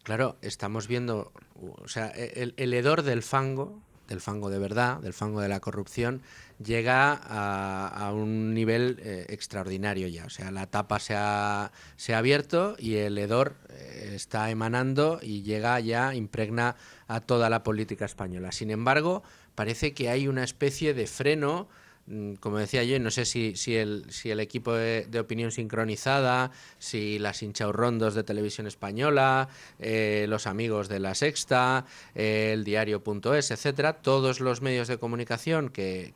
Claro, estamos viendo, o sea, el hedor del fango de verdad, del fango de la corrupción, llega a un nivel extraordinario ya. O sea, la tapa se ha abierto y el hedor está emanando y impregna a toda la política española. Sin embargo, parece que hay una especie de freno. Como decía yo, no sé si el equipo de opinión sincronizada, si las hinchaurrondos de Televisión Española, los amigos de La Sexta, el diario.es, etcétera, todos los medios de comunicación que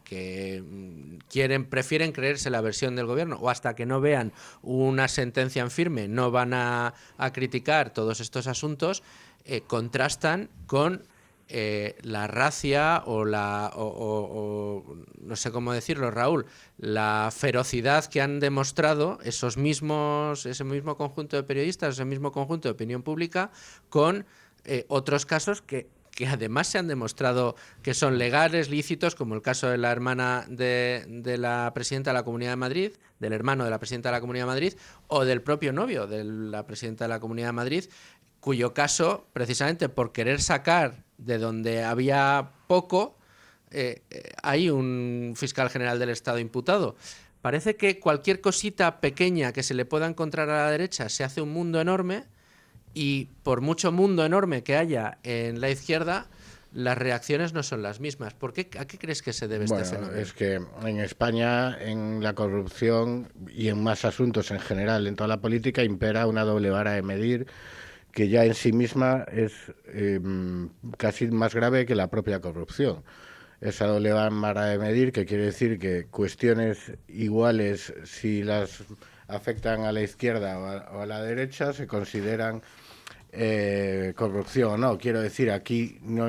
prefieren creerse la versión del gobierno, o hasta que no vean una sentencia en firme no van a criticar todos estos asuntos, contrastan con la racia o no sé cómo decirlo, Raúl, la ferocidad que han demostrado ese mismo conjunto de periodistas, ese mismo conjunto de opinión pública con otros casos que además se han demostrado que son legales, lícitos, como el caso de la hermana de la presidenta de la Comunidad de Madrid, del hermano de la presidenta de la Comunidad de Madrid, o del propio novio de la presidenta de la Comunidad de Madrid, cuyo caso, precisamente por querer sacar de donde había poco, hay un fiscal general del Estado imputado. Parece que cualquier cosita pequeña que se le pueda encontrar a la derecha se hace un mundo enorme, y por mucho mundo enorme que haya en la izquierda, las reacciones no son las mismas. ¿A qué crees que se debe este fenómeno? Es que en España, en la corrupción y en más asuntos en general, en toda la política, impera una doble vara de medir que ya en sí misma es casi más grave que la propia corrupción. Esa doble vara de medir, que quiere decir que cuestiones iguales, si las afectan a la izquierda o a la derecha, se consideran corrupción o no. Quiero decir, aquí no,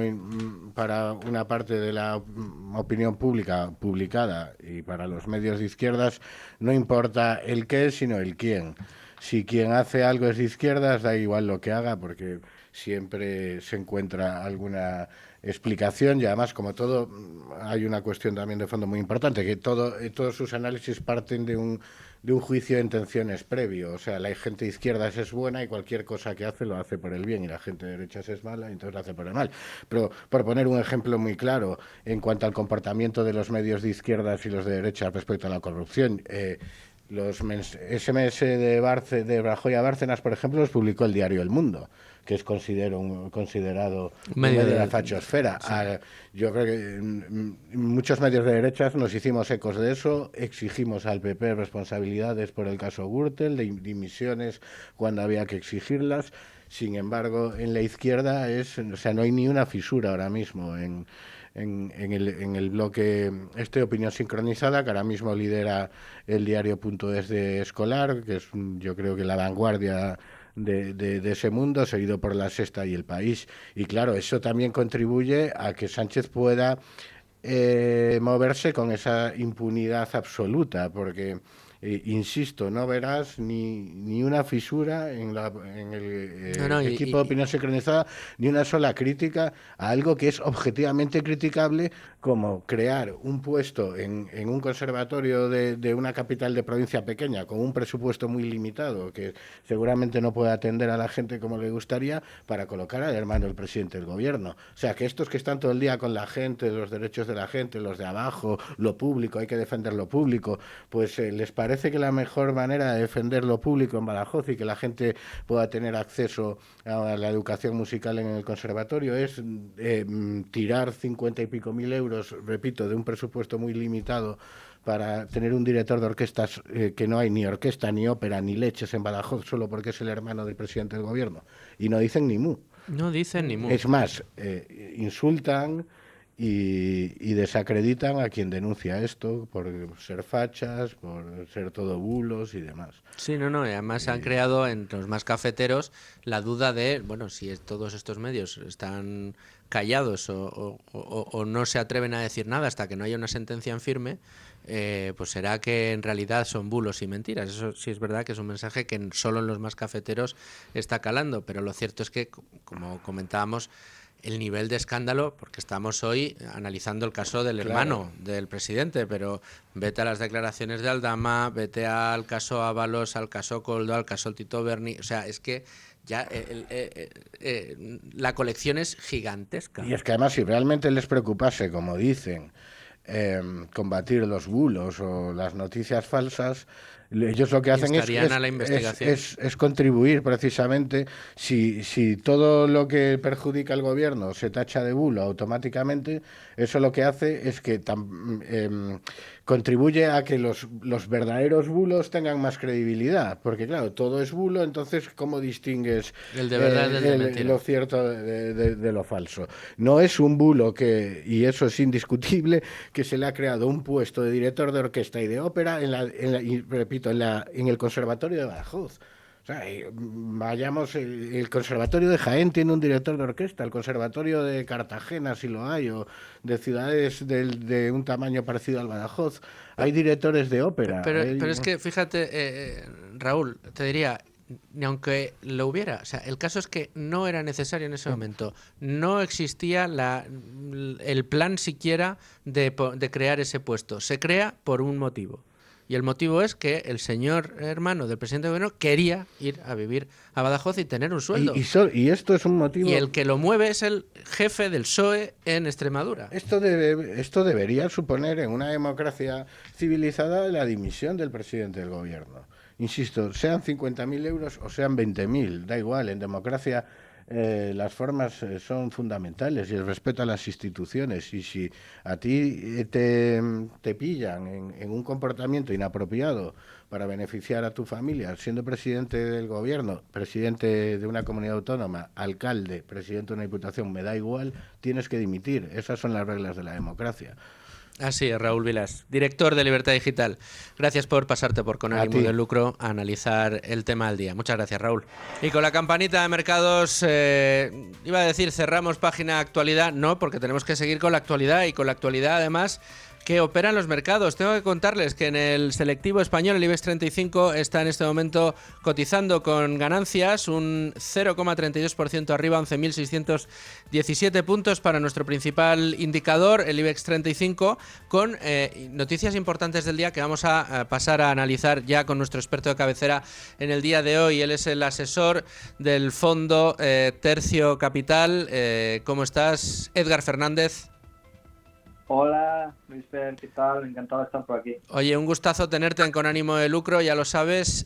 para una parte de la opinión pública publicada y para los medios de izquierdas, no importa el qué, sino el quién. Si quien hace algo es de izquierdas, da igual lo que haga, porque siempre se encuentra alguna explicación, y además, como todo, hay una cuestión también de fondo muy importante, que todos sus análisis parten de un juicio de intenciones previo. O sea, la gente de izquierdas es buena y cualquier cosa que hace lo hace por el bien, y la gente de derechas es mala y entonces lo hace por el mal. Pero, por poner un ejemplo muy claro, en cuanto al comportamiento de los medios de izquierdas y los de derechas respecto a la corrupción, los SMS de Rajoy a Bárcenas, por ejemplo, los publicó el diario El Mundo, que es considerado un medio de la fachosfera. Sí. Yo creo que muchos medios de derechas nos hicimos ecos de eso, exigimos al PP responsabilidades por el caso Gürtel, de dimisiones cuando había que exigirlas. Sin embargo, en la izquierda no hay ni una fisura ahora mismo en el bloque de opinión sincronizada, que ahora mismo lidera el diario.es de Escolar, que es yo creo que la vanguardia de ese mundo, seguido por La Sexta y El País. Y claro, eso también contribuye a que Sánchez pueda moverse con esa impunidad absoluta, porque insisto, no verás ni una fisura en el equipo de opinión sincronizada, ni una sola crítica a algo que es objetivamente criticable, como crear un puesto en un conservatorio de una capital de provincia pequeña con un presupuesto muy limitado, que seguramente no puede atender a la gente como le gustaría, para colocar al hermano del presidente del gobierno. O sea, que estos que están todo el día con la gente, los derechos de la gente, los de abajo, lo público, hay que defender lo público, pues les parece que la mejor manera de defender lo público en Badajoz y que la gente pueda tener acceso a la educación musical en el conservatorio es tirar 50 y pico mil euros, repito, de un presupuesto muy limitado, para tener un director de orquestas que no hay ni orquesta, ni ópera, ni leches en Badajoz, solo porque es el hermano del presidente del gobierno. Y no dicen ni mu. No dicen ni mu. Es más, insultan y desacreditan a quien denuncia esto por ser fachas, por ser todo bulos y demás. Sí, y además han creado en los más cafeteros la duda de, bueno, si todos estos medios están callados o no se atreven a decir nada hasta que no haya una sentencia en firme, pues será que en realidad son bulos y mentiras. Eso sí es verdad que es un mensaje que solo en los más cafeteros está calando, pero lo cierto es que, como comentábamos, el nivel de escándalo, porque estamos hoy analizando el caso del hermano del presidente, pero vete a las declaraciones de Aldama, vete al caso Ábalos, al caso Koldo, al caso Tito Berni, o sea, es que ya la colección es gigantesca. Y es que además, si realmente les preocupase, como dicen, combatir los bulos o las noticias falsas, ellos lo que hacen es contribuir precisamente. Si todo lo que perjudica al gobierno se tacha de bulo automáticamente, eso lo que hace es que contribuye a que los verdaderos bulos tengan más credibilidad, porque claro, todo es bulo, entonces ¿cómo distingues el de verdad del de mentira? Lo cierto de lo falso? No es un bulo y eso es indiscutible, que se le ha creado un puesto de director de orquesta y de ópera en el Conservatorio de Badajoz. O sea, vayamos, el Conservatorio de Jaén tiene un director de orquesta, el Conservatorio de Cartagena, si lo hay, o de ciudades de un tamaño parecido al Badajoz, hay directores de ópera. Pero es que, fíjate, Raúl, te diría, ni aunque lo hubiera, o sea, el caso es que no era necesario en ese momento, no existía el plan siquiera de crear ese puesto, se crea por un motivo. Y el motivo es que el señor hermano del presidente del gobierno quería ir a vivir a Badajoz y tener un sueldo. Y esto es un motivo... Y el que lo mueve es el jefe del PSOE en Extremadura. Esto debería suponer en una democracia civilizada la dimisión del presidente del gobierno. Insisto, sean 50.000 euros o sean 20.000, da igual, en democracia las formas son fundamentales y el respeto a las instituciones. Y si a ti te pillan en un comportamiento inapropiado para beneficiar a tu familia, siendo presidente del gobierno, presidente de una comunidad autónoma, alcalde, presidente de una diputación, me da igual, tienes que dimitir. Esas son las reglas de la democracia. Así es, Raúl Vilas, director de Libertad Digital. Gracias por pasarte por Con ánimo de lucro a analizar el tema del día. Muchas gracias, Raúl. Y con la campanita de mercados, iba a decir cerramos página actualidad. No, porque tenemos que seguir con la actualidad y con la actualidad además que operan los mercados. Tengo que contarles que en el selectivo español el IBEX 35 está en este momento cotizando con ganancias, un 0,32% arriba, 11.617 puntos para nuestro principal indicador, el IBEX 35, con noticias importantes del día que vamos a pasar a analizar ya con nuestro experto de cabecera en el día de hoy. Él es el asesor del fondo Tercio Capital. ¿Cómo estás, Edgar Fernández? Hola, Luis Fer, ¿qué tal? Encantado de estar por aquí. Oye, un gustazo tenerte en Con ánimo de lucro, ya lo sabes.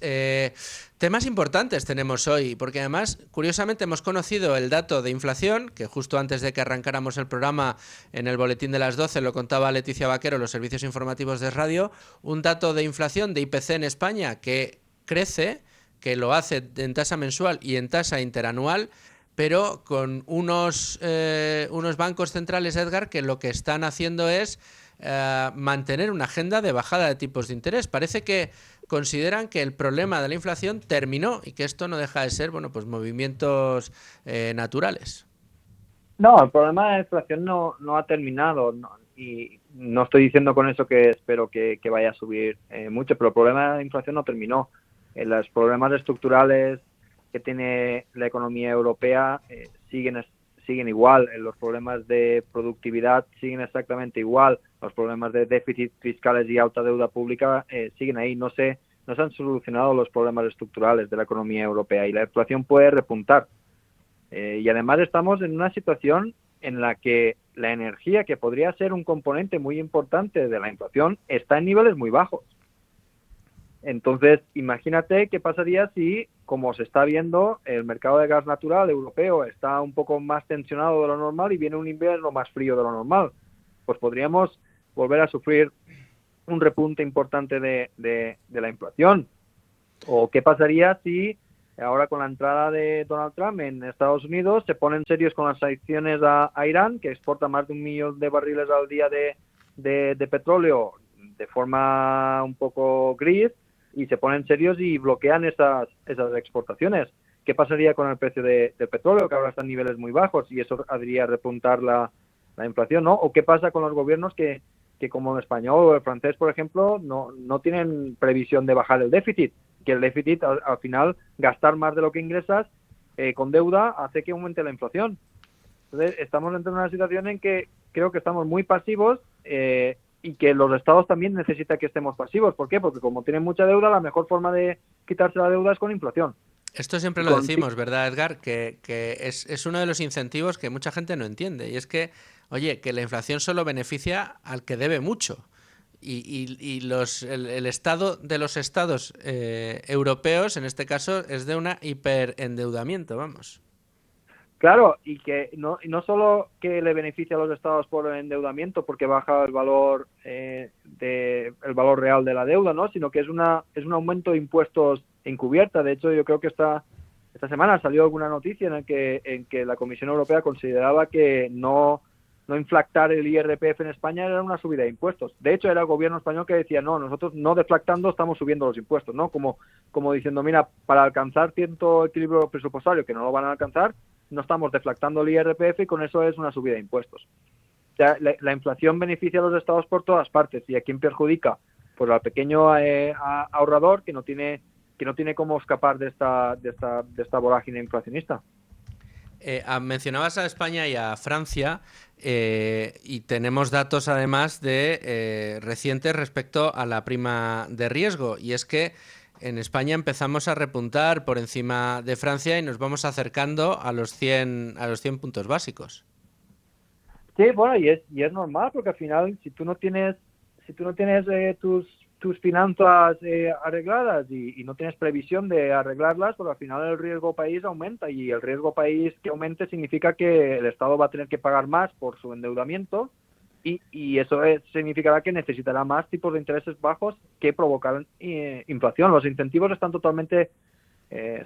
Temas importantes tenemos hoy, porque además, curiosamente, hemos conocido el dato de inflación, que justo antes de que arrancáramos el programa, en el boletín de las 12, lo contaba Leticia Vaquero, los servicios informativos de radio, un dato de inflación de IPC en España que crece, que lo hace en tasa mensual y en tasa interanual, pero con unos bancos centrales, Edgar, que lo que están haciendo es mantener una agenda de bajada de tipos de interés. Parece que consideran que el problema de la inflación terminó y que esto no deja de ser, bueno, pues movimientos naturales. No, el problema de la inflación no ha terminado, y no estoy diciendo con eso que espero que vaya a subir mucho, pero el problema de la inflación no terminó. Los problemas estructurales que tiene la economía europea siguen igual, los problemas de productividad siguen exactamente igual, los problemas de déficit fiscales y alta deuda pública siguen ahí, no se han solucionado los problemas estructurales de la economía europea y la inflación puede repuntar. Y además estamos en una situación en la que la energía, que podría ser un componente muy importante de la inflación, está en niveles muy bajos. Entonces, imagínate qué pasaría si, como se está viendo, el mercado de gas natural europeo está un poco más tensionado de lo normal y viene un invierno más frío de lo normal. Pues podríamos volver a sufrir un repunte importante de la inflación. ¿O qué pasaría si ahora con la entrada de Donald Trump en Estados Unidos se ponen serios con las sanciones a Irán, que exporta más de 1 millón de barriles al día de petróleo de forma un poco gris, y se ponen serios y bloquean esas exportaciones? ¿Qué pasaría con el precio del petróleo, que ahora está en niveles muy bajos, y eso haría repuntar la inflación, ¿no? ¿O qué pasa con los gobiernos que como el español o el francés, por ejemplo, no tienen previsión de bajar el déficit? Que el déficit, al final, gastar más de lo que ingresas con deuda hace que aumente la inflación. Entonces, estamos dentro de una situación en que creo que estamos muy pasivos, y que los estados también necesitan que estemos pasivos. ¿Por qué? Porque como tienen mucha deuda, la mejor forma de quitarse la deuda es con inflación. Esto siempre lo decimos, ¿verdad, Edgar? Que es uno de los incentivos que mucha gente no entiende. Y es que, oye, que la inflación solo beneficia al que debe mucho. Y el estado de los estados europeos, en este caso, es de un hiperendeudamiento, vamos. Claro, y que no solo que le beneficia a los estados por el endeudamiento, porque baja el valor valor real de la deuda, ¿no? Sino que es un aumento de impuestos encubierta. De hecho, yo creo que esta semana salió alguna noticia en que la Comisión Europea consideraba que no no inflactar el IRPF en España era una subida de impuestos. De hecho, era el gobierno español que decía, no, nosotros no deflactando estamos subiendo los impuestos, ¿no? Como diciendo, mira, para alcanzar cierto equilibrio presupuestario, que no lo van a alcanzar, no estamos deflactando el IRPF y con eso es una subida de impuestos. O sea, la inflación beneficia a los estados por todas partes. ¿Y a quién perjudica? Pues al pequeño ahorrador que no tiene cómo escapar de esta vorágine inflacionista. Mencionabas a España y a Francia y tenemos datos además de recientes respecto a la prima de riesgo, y es que en España empezamos a repuntar por encima de Francia y nos vamos acercando a los 100 puntos básicos. Sí, bueno, y es normal, porque al final si tú no tienes tus finanzas arregladas y no tienes previsión de arreglarlas, pues al final el riesgo país aumenta, y el riesgo país que aumente significa que el Estado va a tener que pagar más por su endeudamiento, y eso significará que necesitará más tipos de intereses bajos que provocarán inflación. Los incentivos están totalmente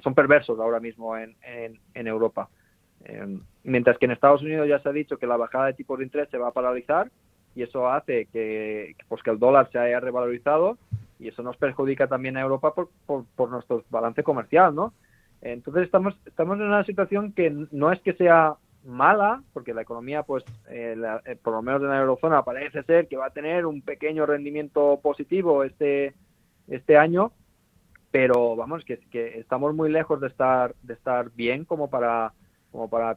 son perversos ahora mismo en Europa. Mientras que en Estados Unidos ya se ha dicho que la bajada de tipos de interés se va a paralizar, y eso hace que el dólar se haya revalorizado, y eso nos perjudica también a Europa por nuestro balance comercial, ¿no? Entonces estamos en una situación que no es que sea mala, porque la economía, pues por lo menos en la eurozona, parece ser que va a tener un pequeño rendimiento positivo este año, pero vamos, que estamos muy lejos de estar bien como para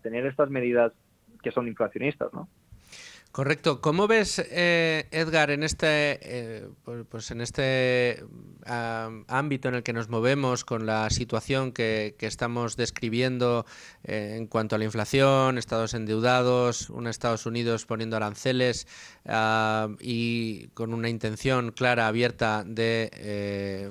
tener estas medidas que son inflacionistas, ¿no? Correcto. ¿Cómo ves, Edgar, en este ámbito en el que nos movemos, con la situación que estamos describiendo en cuanto a la inflación, estados endeudados, un Estados Unidos poniendo aranceles y con una intención clara, abierta de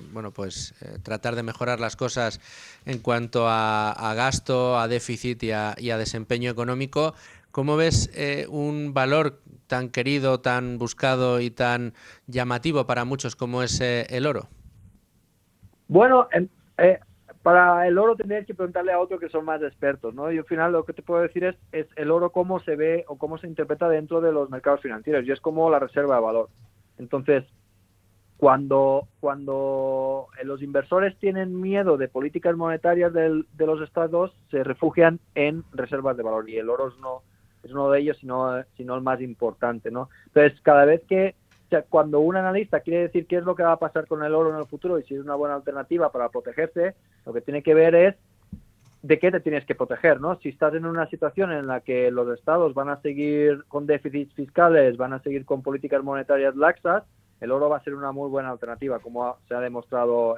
tratar de mejorar las cosas en cuanto a gasto, a déficit y a desempeño económico? ¿Cómo ves un valor tan querido, tan buscado y tan llamativo para muchos como es el oro? Bueno, para el oro tendrías que preguntarle a otros que son más expertos, ¿no? Y al final lo que te puedo decir es el oro cómo se ve o cómo se interpreta dentro de los mercados financieros, y es como la reserva de valor. Entonces, cuando los inversores tienen miedo de políticas monetarias de los estados, se refugian en reservas de valor, y el oro es uno de ellos, sino el más importante, ¿no? Entonces, cada vez cuando un analista quiere decir qué es lo que va a pasar con el oro en el futuro y si es una buena alternativa para protegerse, lo que tiene que ver es de qué te tienes que proteger, ¿no? Si estás en una situación en la que los estados van a seguir con déficits fiscales, van a seguir con políticas monetarias laxas, el oro va a ser una muy buena alternativa, como se ha demostrado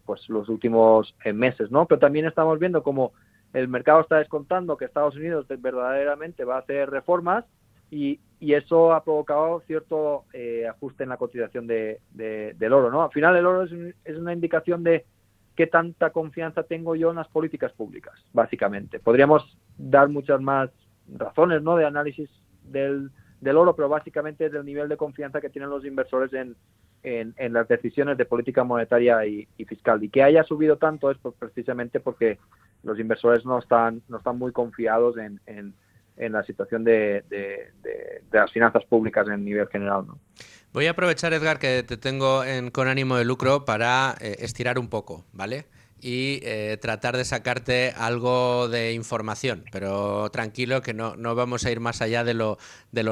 pues los últimos meses, ¿no? Pero también estamos viendo como el mercado está descontando que Estados Unidos verdaderamente va a hacer reformas, y eso ha provocado cierto ajuste en la cotización del oro, ¿no? Al final el oro es una indicación de qué tanta confianza tengo yo en las políticas públicas, básicamente. Podríamos dar muchas más razones, ¿no?, de análisis del oro, pero básicamente es el nivel de confianza que tienen los inversores en las decisiones de política monetaria y fiscal. Y que haya subido tanto es precisamente porque los inversores no están muy confiados en la situación de las finanzas públicas en nivel general, ¿no? Voy a aprovechar, Edgar, que te tengo con ánimo de lucro para estirar un poco, ¿vale? Y tratar de sacarte algo de información, pero tranquilo que no vamos a ir más allá de lo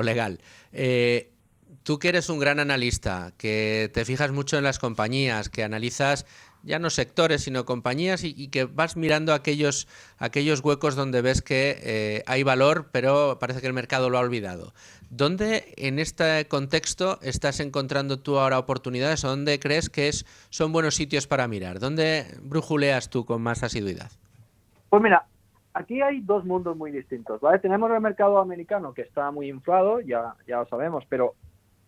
legal. Tú que eres un gran analista, que te fijas mucho en las compañías, que analizas ya no sectores, sino compañías, y que vas mirando aquellos huecos donde ves que hay valor, pero parece que el mercado lo ha olvidado. ¿Dónde en este contexto estás encontrando tú ahora oportunidades, o dónde crees que son buenos sitios para mirar? ¿Dónde brujuleas tú con más asiduidad? Pues mira, aquí hay dos mundos muy distintos, ¿vale? Tenemos el mercado americano, que está muy inflado, ya lo sabemos, pero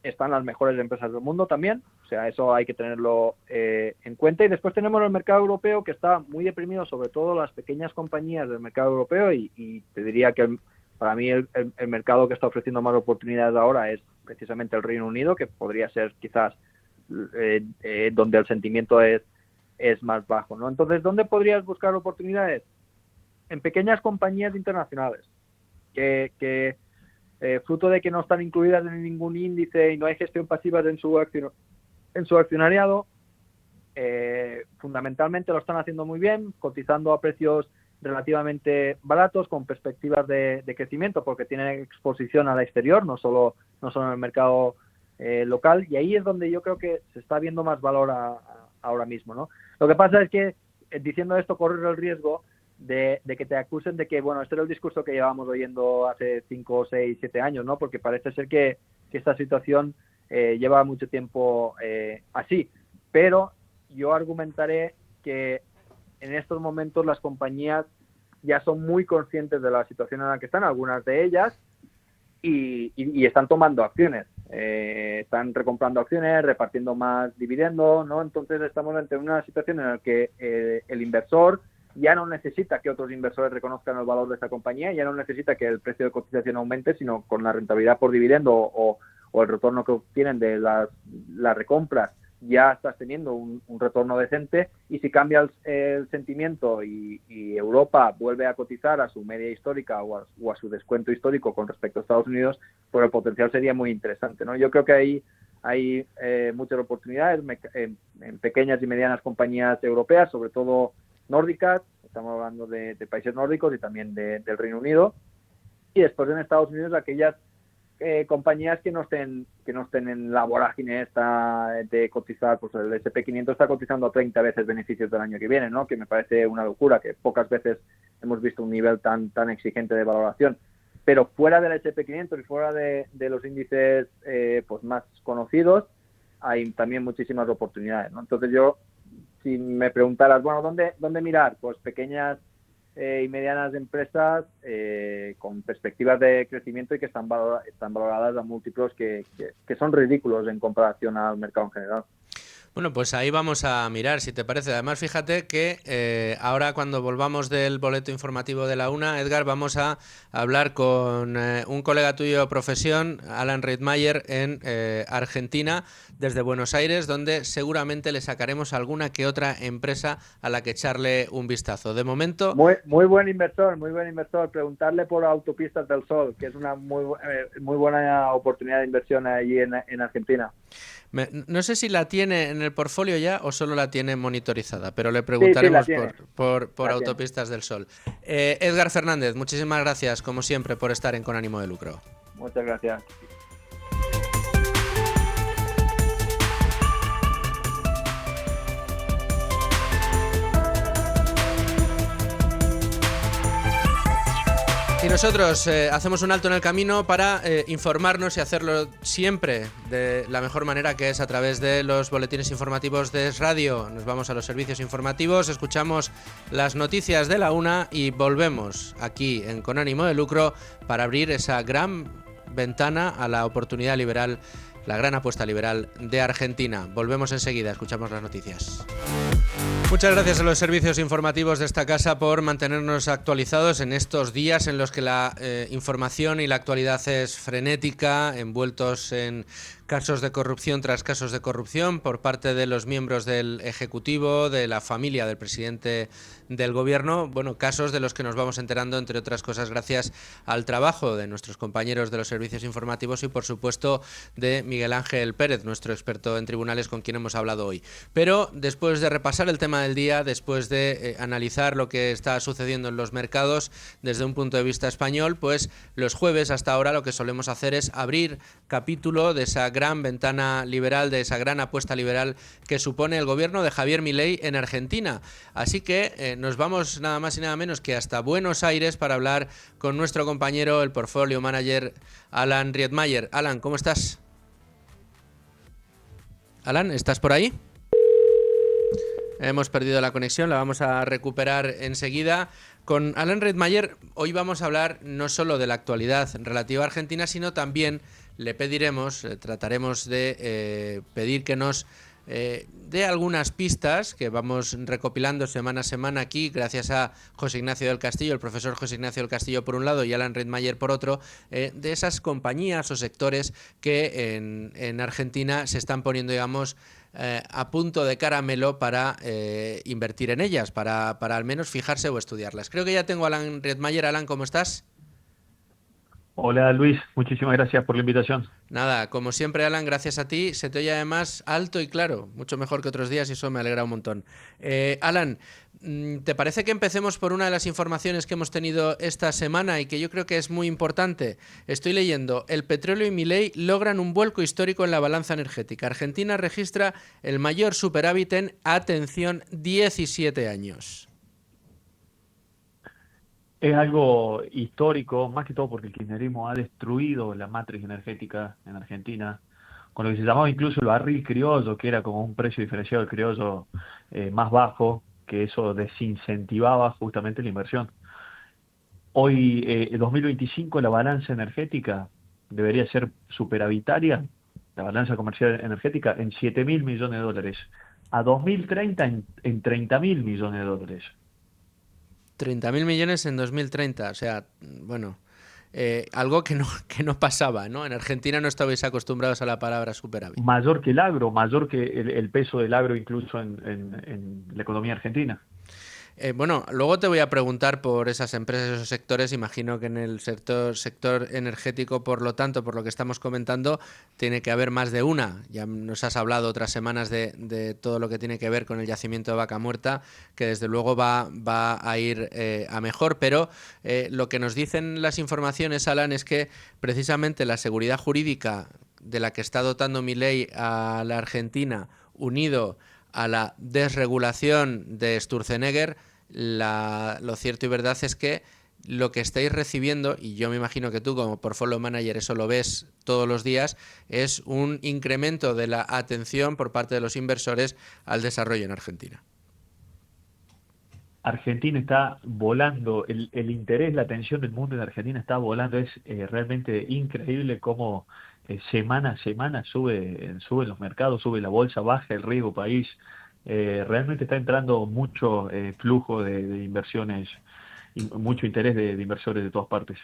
están las mejores empresas del mundo también, o sea, eso hay que tenerlo en cuenta. Y después tenemos el mercado europeo, que está muy deprimido, sobre todo las pequeñas compañías del mercado europeo, y te diría que para mí el mercado que está ofreciendo más oportunidades ahora es precisamente el Reino Unido, que podría ser quizás donde el sentimiento es más bajo, ¿no? Entonces, ¿dónde podrías buscar oportunidades? En pequeñas compañías internacionales que fruto de que no están incluidas en ningún índice y no hay gestión pasiva en su accionariado, fundamentalmente lo están haciendo muy bien, cotizando a precios relativamente baratos, con perspectivas de crecimiento, porque tienen exposición al exterior, no solo en el mercado local, y ahí es donde yo creo que se está viendo más valor ahora mismo, ¿no? Lo que pasa es que, diciendo esto, corres el riesgo de que te acusen de que, bueno, este era el discurso que llevábamos oyendo hace 5, 6, 7 años, ¿no? Porque parece ser que esta situación lleva mucho tiempo así, pero yo argumentaré que en estos momentos las compañías ya son muy conscientes de la situación en la que están, algunas de ellas, y están tomando acciones. Están recomprando acciones, repartiendo más dividendos, ¿no? Entonces estamos ante una situación en la que el inversor ya no necesita que otros inversores reconozcan el valor de esta compañía, ya no necesita que el precio de cotización aumente, sino con la rentabilidad por dividendo o el retorno que obtienen de las recompras, ya estás teniendo un retorno decente, y si cambia el sentimiento y Europa vuelve a cotizar a su media histórica o a su descuento histórico con respecto a Estados Unidos, pues el potencial sería muy interesante, ¿no? Yo creo que ahí hay muchas oportunidades en pequeñas y medianas compañías europeas, sobre todo nórdicas, estamos hablando de países nórdicos y también del Reino Unido, y después en Estados Unidos aquellas compañías que no estén en la vorágine esta de cotizar, pues el S&P 500 está cotizando a 30 veces beneficios del año que viene, ¿no? Que me parece una locura, que pocas veces hemos visto un nivel tan exigente de valoración. Pero fuera del S&P 500 y fuera de los índices pues más conocidos, hay también muchísimas oportunidades, ¿no? Entonces yo, si me preguntaras, bueno, ¿dónde mirar? Pues pequeñas y medianas empresas con perspectivas de crecimiento y que están valoradas a múltiplos que son ridículos en comparación al mercado en general. Bueno, pues ahí vamos a mirar, si te parece. Además, fíjate que ahora cuando volvamos del boleto informativo de la una, Edgar, vamos a hablar con un colega tuyo de profesión, Alan Riedmayer, en Argentina, desde Buenos Aires, donde seguramente le sacaremos alguna que otra empresa a la que echarle un vistazo. De momento... Muy buen inversor. Preguntarle por Autopistas del Sol, que es una muy buena oportunidad de inversión allí en Argentina. No sé si la tiene en el portfolio ya o solo la tiene monitorizada, pero le preguntaremos por Autopistas del Sol. Edgar Fernández, muchísimas gracias, como siempre, por estar en Con Ánimo de Lucro. Muchas gracias. Y nosotros hacemos un alto en el camino para informarnos y hacerlo siempre de la mejor manera, que es a través de los boletines informativos de Es Radio. Nos vamos a los servicios informativos, escuchamos las noticias de la una y volvemos aquí en Con Ánimo de Lucro para abrir esa gran ventana a la oportunidad liberal, la gran apuesta liberal de Argentina. Volvemos enseguida, escuchamos las noticias. Muchas gracias a los servicios informativos de esta casa por mantenernos actualizados en estos días en los que la información y la actualidad es frenética, envueltos en casos de corrupción tras casos de corrupción por parte de los miembros del Ejecutivo, de la familia del presidente del Gobierno. Bueno, casos de los que nos vamos enterando, entre otras cosas, gracias al trabajo de nuestros compañeros de los servicios informativos y, por supuesto, de Miguel Ángel Pérez, nuestro experto en tribunales, con quien hemos hablado hoy. Pero después de repasar el tema del día, después de analizar lo que está sucediendo en los mercados desde un punto de vista español, pues los jueves hasta ahora lo que solemos hacer es abrir capítulo de esa gran ventana liberal, de esa gran apuesta liberal que supone el gobierno de Javier Milei en Argentina. Así que nos vamos nada más y nada menos que hasta Buenos Aires para hablar con nuestro compañero, el portfolio manager Alan Riedmayer. Alan, ¿cómo estás? Alan, ¿estás por ahí? Hemos perdido la conexión, la vamos a recuperar enseguida. Con Alan Riedmayer hoy vamos a hablar no solo de la actualidad relativa a Argentina, sino también le pediremos, trataremos de pedir que nos dé algunas pistas que vamos recopilando semana a semana aquí, gracias a José Ignacio del Castillo, el profesor José Ignacio del Castillo por un lado y Alan Riedmayer por otro, de esas compañías o sectores que en Argentina se están poniendo, digamos, a punto de caramelo para invertir en ellas, para al menos fijarse o estudiarlas. Creo que ya tengo a Alan Riedmayer. Alan, ¿cómo estás? Hola Luis, muchísimas gracias por la invitación. Nada, como siempre, Alan, gracias a ti. Se te oye además alto y claro, mucho mejor que otros días y eso me alegra un montón. Alan, ¿te parece que empecemos por una de las informaciones que hemos tenido esta semana y que yo creo que es muy importante? Estoy leyendo, el petróleo y Milei logran un vuelco histórico en la balanza energética. Argentina registra el mayor superávit en, atención, 17 años. Es algo histórico, más que todo porque el kirchnerismo ha destruido la matriz energética en Argentina, con lo que se llamaba incluso el barril criollo, que era como un precio diferenciado del criollo más bajo, que eso desincentivaba justamente la inversión. Hoy, en 2025, la balanza energética debería ser superavitaria, la balanza comercial energética, en 7.000 millones de dólares. A 2030 en 30.000 millones de dólares. 30.000 millones en 2030, o sea, bueno, algo que no pasaba, ¿no? En Argentina no estabais acostumbrados a la palabra superávit. Mayor que el agro, mayor que el peso del agro incluso en la economía argentina. Bueno, luego te voy a preguntar por esas empresas, esos sectores. Imagino que en el sector energético, por lo tanto, por lo que estamos comentando, tiene que haber más de una. Ya nos has hablado otras semanas de todo lo que tiene que ver con el yacimiento de Vaca Muerta, que desde luego va a ir a mejor, pero lo que nos dicen las informaciones, Alan, es que precisamente la seguridad jurídica de la que está dotando Milei a la Argentina, unido a la desregulación de Sturzenegger, lo cierto y verdad es que lo que estáis recibiendo, y yo me imagino que tú como portfolio manager eso lo ves todos los días, es un incremento de la atención por parte de los inversores al desarrollo en Argentina. Argentina está volando, el interés, la atención del mundo en Argentina está volando. Es realmente increíble cómo semana a semana suben los mercados, sube la bolsa, baja el riesgo país. Realmente está entrando mucho flujo de inversiones y mucho interés de inversores de todas partes.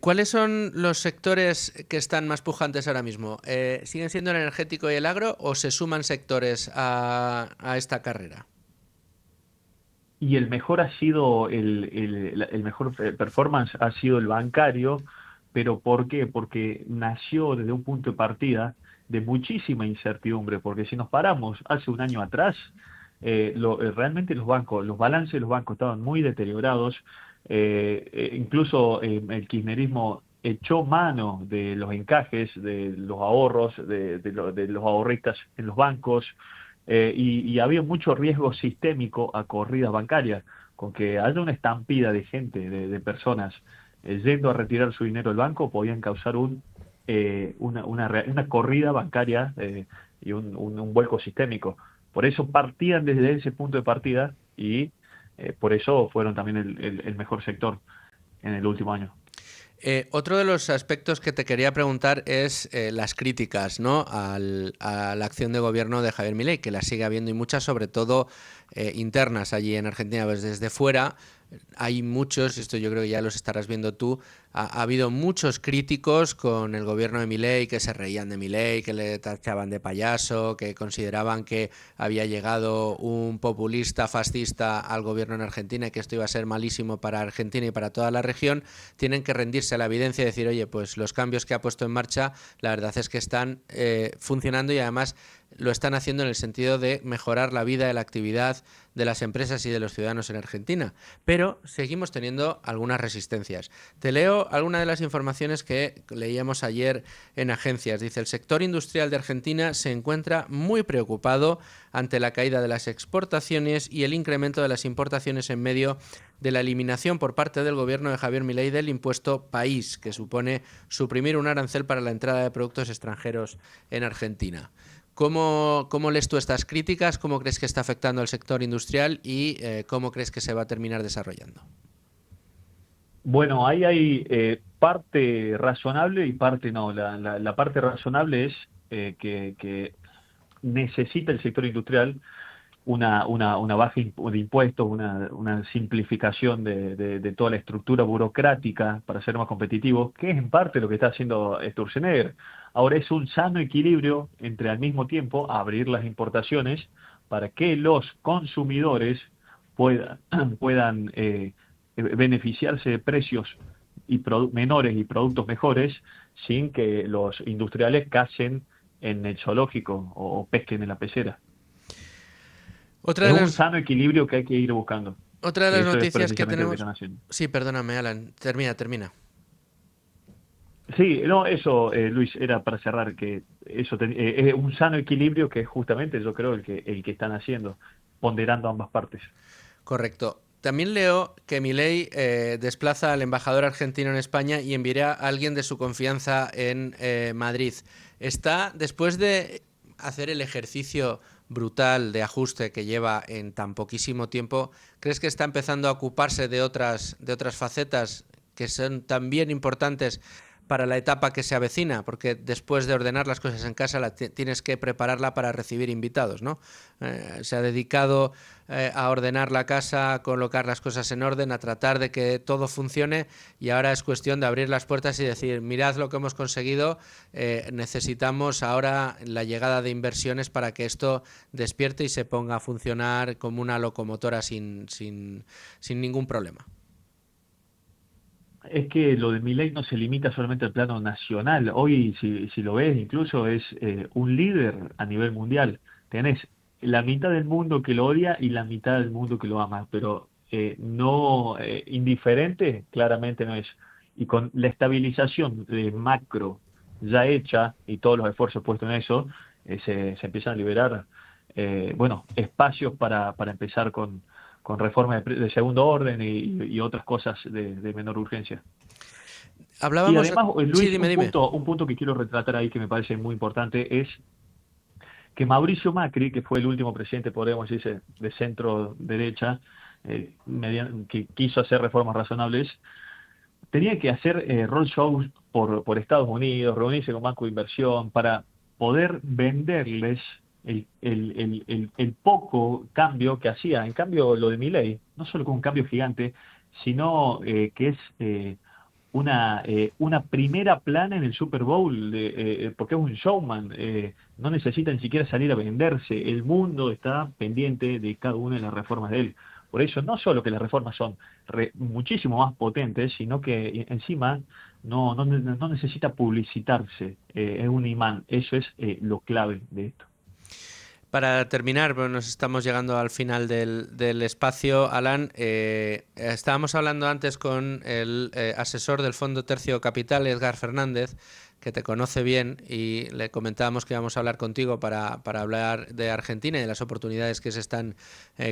¿Cuáles son los sectores que están más pujantes ahora mismo? ¿Siguen siendo el energético y el agro o se suman sectores a esta carrera? Y el mejor ha sido, el mejor performance ha sido el bancario, pero ¿por qué? Porque nació desde un punto de partida de muchísima incertidumbre, porque si nos paramos hace un año atrás, realmente los bancos, los balances de los bancos estaban muy deteriorados, incluso el kirchnerismo echó mano de los encajes, de los ahorros, de los ahorristas en los bancos, y había mucho riesgo sistémico a corridas bancarias, con que haya una estampida de gente, de personas yendo a retirar su dinero del banco, podían causar una corrida bancaria y un vuelco sistémico. Por eso partían desde ese punto de partida y por eso fueron también el mejor sector en el último año. Otro de los aspectos que te quería preguntar es las críticas, ¿no?, a la acción de gobierno de Javier Milei, que las sigue habiendo y muchas, sobre todo internas allí en Argentina. Pues desde fuera hay muchos, esto yo creo que ya los estarás viendo tú, ha habido muchos críticos con el gobierno de Milei, que se reían de Milei, que le tachaban de payaso, que consideraban que había llegado un populista fascista al gobierno en Argentina y que esto iba a ser malísimo para Argentina y para toda la región. Tienen que rendirse a la evidencia y decir, oye, pues los cambios que ha puesto en marcha, la verdad es que están funcionando y además lo están haciendo en el sentido de mejorar la vida y la actividad de las empresas y de los ciudadanos en Argentina. Pero seguimos teniendo algunas resistencias. Te leo algunas de las informaciones que leíamos ayer en agencias. Dice, el sector industrial de Argentina se encuentra muy preocupado ante la caída de las exportaciones y el incremento de las importaciones en medio de la eliminación por parte del gobierno de Javier Milei del impuesto país, que supone suprimir un arancel para la entrada de productos extranjeros en Argentina. ¿Cómo lees tú estas críticas? ¿Cómo crees que está afectando al sector industrial y cómo crees que se va a terminar desarrollando? Bueno, ahí hay parte razonable y parte no. La parte razonable es que necesita el sector industrial una baja de impuestos, una simplificación de toda la estructura burocrática para ser más competitivos, que es en parte lo que está haciendo Sturzenegger. Ahora es un sano equilibrio entre al mismo tiempo abrir las importaciones para que los consumidores puedan beneficiarse de precios menores y productos mejores sin que los industriales cacen en el zoológico o pesquen en la pecera. Es un sano equilibrio que hay que ir buscando. Otra de las noticias que tenemos... están haciendo. Sí, perdóname, Alan. Termina. Sí, no, eso, Luis, era para cerrar, que eso es un sano equilibrio que es justamente, yo creo, el que están haciendo, ponderando ambas partes. Correcto. También leo que Milei desplaza al embajador argentino en España y enviará a alguien de su confianza en Madrid. Está, después de hacer el ejercicio brutal de ajuste que lleva en tan poquísimo tiempo, ¿crees que está empezando a ocuparse de otras facetas que son también importantes para la etapa que se avecina? Porque después de ordenar las cosas en casa tienes que prepararla para recibir invitados, ¿no? Se ha dedicado a ordenar la casa, a colocar las cosas en orden, a tratar de que todo funcione, y ahora es cuestión de abrir las puertas y decir, mirad lo que hemos conseguido, necesitamos ahora la llegada de inversiones para que esto despierte y se ponga a funcionar como una locomotora sin ningún problema. Es que lo de Milei no se limita solamente al plano nacional. Hoy, si lo ves, incluso es un líder a nivel mundial. Tenés la mitad del mundo que lo odia y la mitad del mundo que lo ama, pero no indiferente claramente no es. Y con la estabilización de macro ya hecha y todos los esfuerzos puestos en eso, se empiezan a liberar espacios para empezar con reformas de segundo orden y otras cosas de menor urgencia. Hablábamos... Y además, Luis, sí, dime. Un punto que quiero retratar ahí que me parece muy importante es que Mauricio Macri, que fue el último presidente, podríamos decir, de centro derecha, que quiso hacer reformas razonables, tenía que hacer roadshows por Estados Unidos, reunirse con bancos de inversión para poder venderles el poco cambio que hacía. En cambio, lo de Milei, no solo con un cambio gigante, sino que es una primera plana en el Super Bowl, porque es un showman, no necesita ni siquiera salir a venderse, el mundo está pendiente de cada una de las reformas de él. Por eso, no solo que las reformas son muchísimo más potentes, sino que encima no necesita publicitarse, es un imán. Eso es lo clave de esto. Para terminar, pues nos estamos llegando al final del espacio. Alan, estábamos hablando antes con el asesor del Fondo Tercio Capital, Edgar Fernández, que te conoce bien, y le comentábamos que íbamos a hablar contigo para hablar de Argentina y de las oportunidades que se están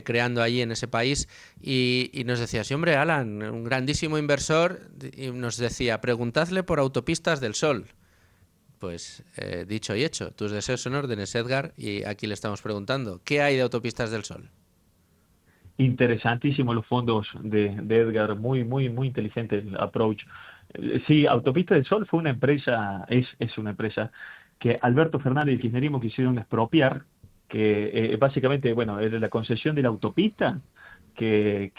creando allí en ese país. Y nos decía, sí, hombre, Alan, un grandísimo inversor, y nos decía, preguntadle por Autopistas del Sol. Pues dicho y hecho, tus deseos son órdenes, Edgar, y aquí le estamos preguntando, ¿qué hay de Autopistas del Sol? Interesantísimo los fondos de Edgar, muy inteligente el approach. Sí, Autopistas del Sol fue una empresa, es una empresa que Alberto Fernández y el kirchnerismo quisieron expropiar, que básicamente, era la concesión de la autopista, que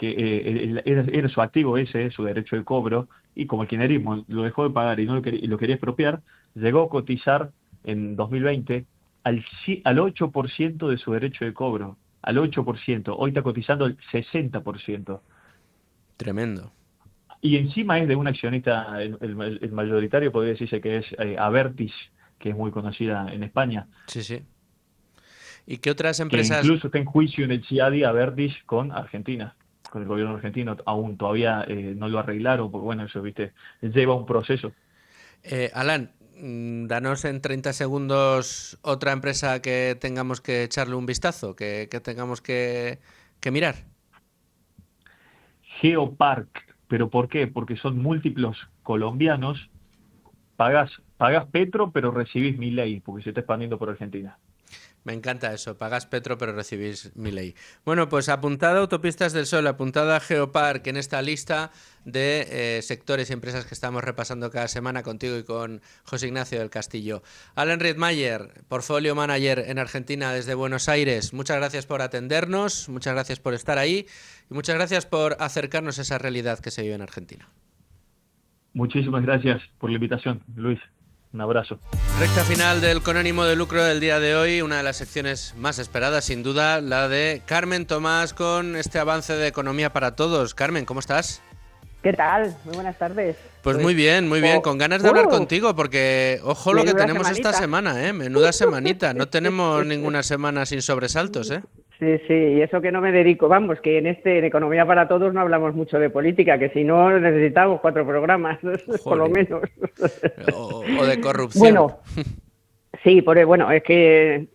era su activo ese, su derecho de cobro, y como el kirchnerismo lo dejó de pagar y lo quería expropiar, llegó a cotizar en 2020 al 8% de su derecho de cobro, al 8%, hoy está cotizando el 60%. Tremendo. Y encima es de un accionista, el mayoritario podría decirse que es Abertis, que es muy conocida en España. Sí. ¿Y qué otras empresas? Que incluso está en juicio en el CIADI Abertis con Argentina, con el gobierno argentino. Aún todavía no lo arreglaron, porque eso, lleva un proceso. Alan, danos en 30 segundos otra empresa que tengamos que echarle un vistazo, que tengamos que mirar. Geopark, ¿pero por qué? Porque son múltiplos colombianos, pagás Petro, pero recibís Milei, porque se está expandiendo por Argentina. Me encanta eso, pagás Petro pero recibís Milei. Bueno, pues apuntada Autopistas del Sol, apuntada Geopark en esta lista de sectores y empresas que estamos repasando cada semana contigo y con José Ignacio del Castillo. Alan Riedmayer, Portfolio Manager en Argentina desde Buenos Aires, muchas gracias por atendernos, muchas gracias por estar ahí y muchas gracias por acercarnos a esa realidad que se vive en Argentina. Muchísimas gracias por la invitación, Luis. Un abrazo. Recta final del Con ánimo de lucro del día de hoy, una de las secciones más esperadas, sin duda, la de Carmen Tomás con este avance de Economía para Todos. Carmen, ¿cómo estás? ¿Qué tal? Muy buenas tardes. Pues muy bien, con ganas de hablar contigo, porque ojo lo que tenemos esta semana, ¿eh? Menuda semanita, no tenemos ninguna semana sin sobresaltos, ¿eh? Sí, sí, y eso que no me dedico, vamos, que en Economía para Todos no hablamos mucho de política, que si no necesitamos 4 programas, por lo menos. O de corrupción. Bueno, sí, bueno, es que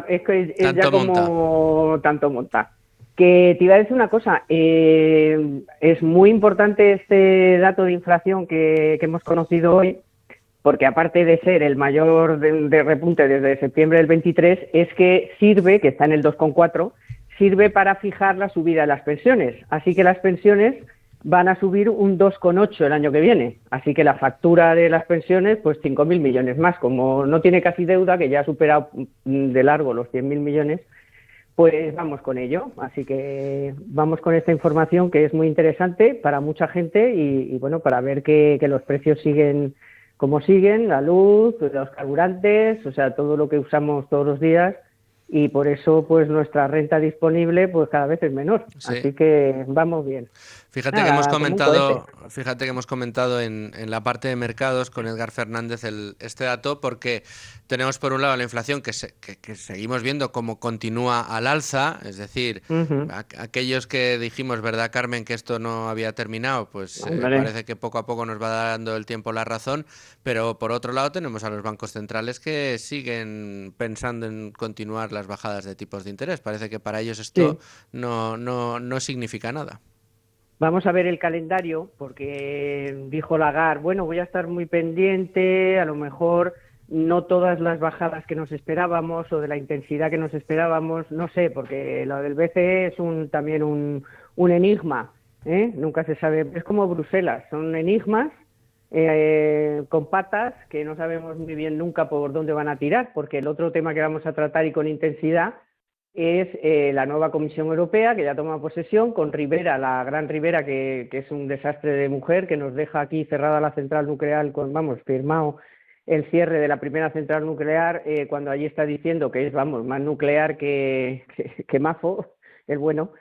es ya como tanto monta. Que te iba a decir una cosa, es muy importante este dato de inflación que hemos conocido hoy, porque aparte de ser el mayor de repunte desde septiembre del 23, es que sirve, que está en el 2,4, sirve para fijar la subida de las pensiones. Así que las pensiones van a subir un 2,8 el año que viene. Así que la factura de las pensiones, pues 5.000 millones más. Como no tiene casi deuda, que ya ha superado de largo los 100.000 millones, pues vamos con ello. Así que vamos con esta información que es muy interesante para mucha gente y bueno, para ver que los precios siguen como siguen, la luz, los carburantes, o sea, todo lo que usamos todos los días, y por eso pues nuestra renta disponible pues cada vez es menor. Sí. Así que vamos bien. Fíjate que hemos comentado en la parte de mercados con Edgar Fernández este dato, porque tenemos por un lado la inflación que seguimos viendo como continúa al alza, es decir, aquellos que dijimos, ¿verdad, Carmen?, que esto no había terminado, pues parece que poco a poco nos va dando el tiempo la razón, pero por otro lado tenemos a los bancos centrales que siguen pensando en continuar las bajadas de tipos de interés. Parece que para ellos esto no significa nada. Vamos a ver el calendario, porque dijo Lagarde, bueno, voy a estar muy pendiente, a lo mejor no todas las bajadas que nos esperábamos o de la intensidad que nos esperábamos, no sé, porque lo del BCE es también un enigma, ¿eh? Nunca se sabe, es como Bruselas, son enigmas con patas que no sabemos muy bien nunca por dónde van a tirar, porque el otro tema que vamos a tratar y con intensidad es la nueva Comisión Europea, que ya toma posesión, con Rivera, la gran Rivera, que es un desastre de mujer, que nos deja aquí cerrada la central nuclear, firmado el cierre de la primera central nuclear, cuando allí está diciendo que es, más nuclear que Mafo, el bueno.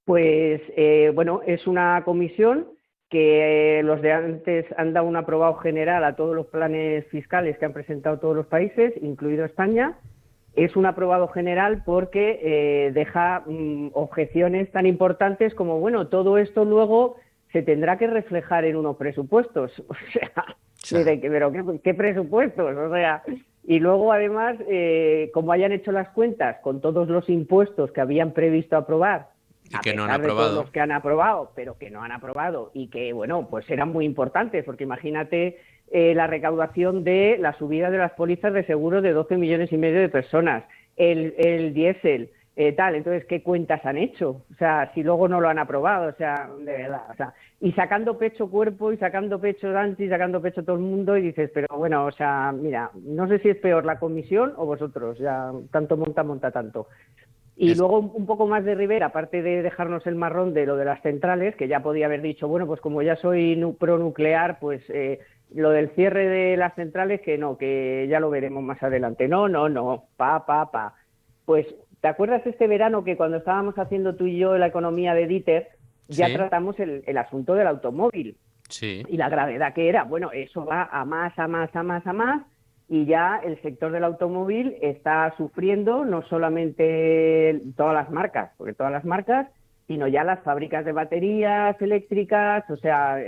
Bueno, es una comisión que los de antes han dado un aprobado general a todos los planes fiscales que han presentado todos los países, incluido España. Es un aprobado general porque deja objeciones tan importantes como, bueno, todo esto luego se tendrá que reflejar en unos presupuestos. O sea, pero ¿qué presupuestos? O sea, y luego además, como hayan hecho las cuentas con todos los impuestos que habían previsto aprobar, y que no han aprobado, aprobado, todos los que han aprobado, pero que no han aprobado y que, bueno, pues eran muy importantes, porque imagínate la recaudación de la subida de las pólizas de seguro de 12,5 millones de personas, el diésel, tal. Entonces, ¿qué cuentas han hecho? O sea, si luego no lo han aprobado, o sea, de verdad, o sea, y sacando pecho cuerpo y sacando pecho Dante y sacando pecho todo el mundo, y dices, pero bueno, o sea, mira, no sé si es peor la comisión o vosotros, ya tanto monta tanto. Y luego un poco más de Rivera, aparte de dejarnos el marrón de lo de las centrales, que ya podía haber dicho, bueno, pues como ya soy pronuclear, pues lo del cierre de las centrales, que ya lo veremos más adelante. No, Pues, ¿te acuerdas este verano que cuando estábamos haciendo tú y yo la economía de Dieter, ya tratamos el asunto del automóvil? Sí. Y la gravedad que era. Bueno, eso va a más, y ya el sector del automóvil está sufriendo, no solamente todas las marcas, porque todas las marcas, sino ya las fábricas de baterías eléctricas, o sea,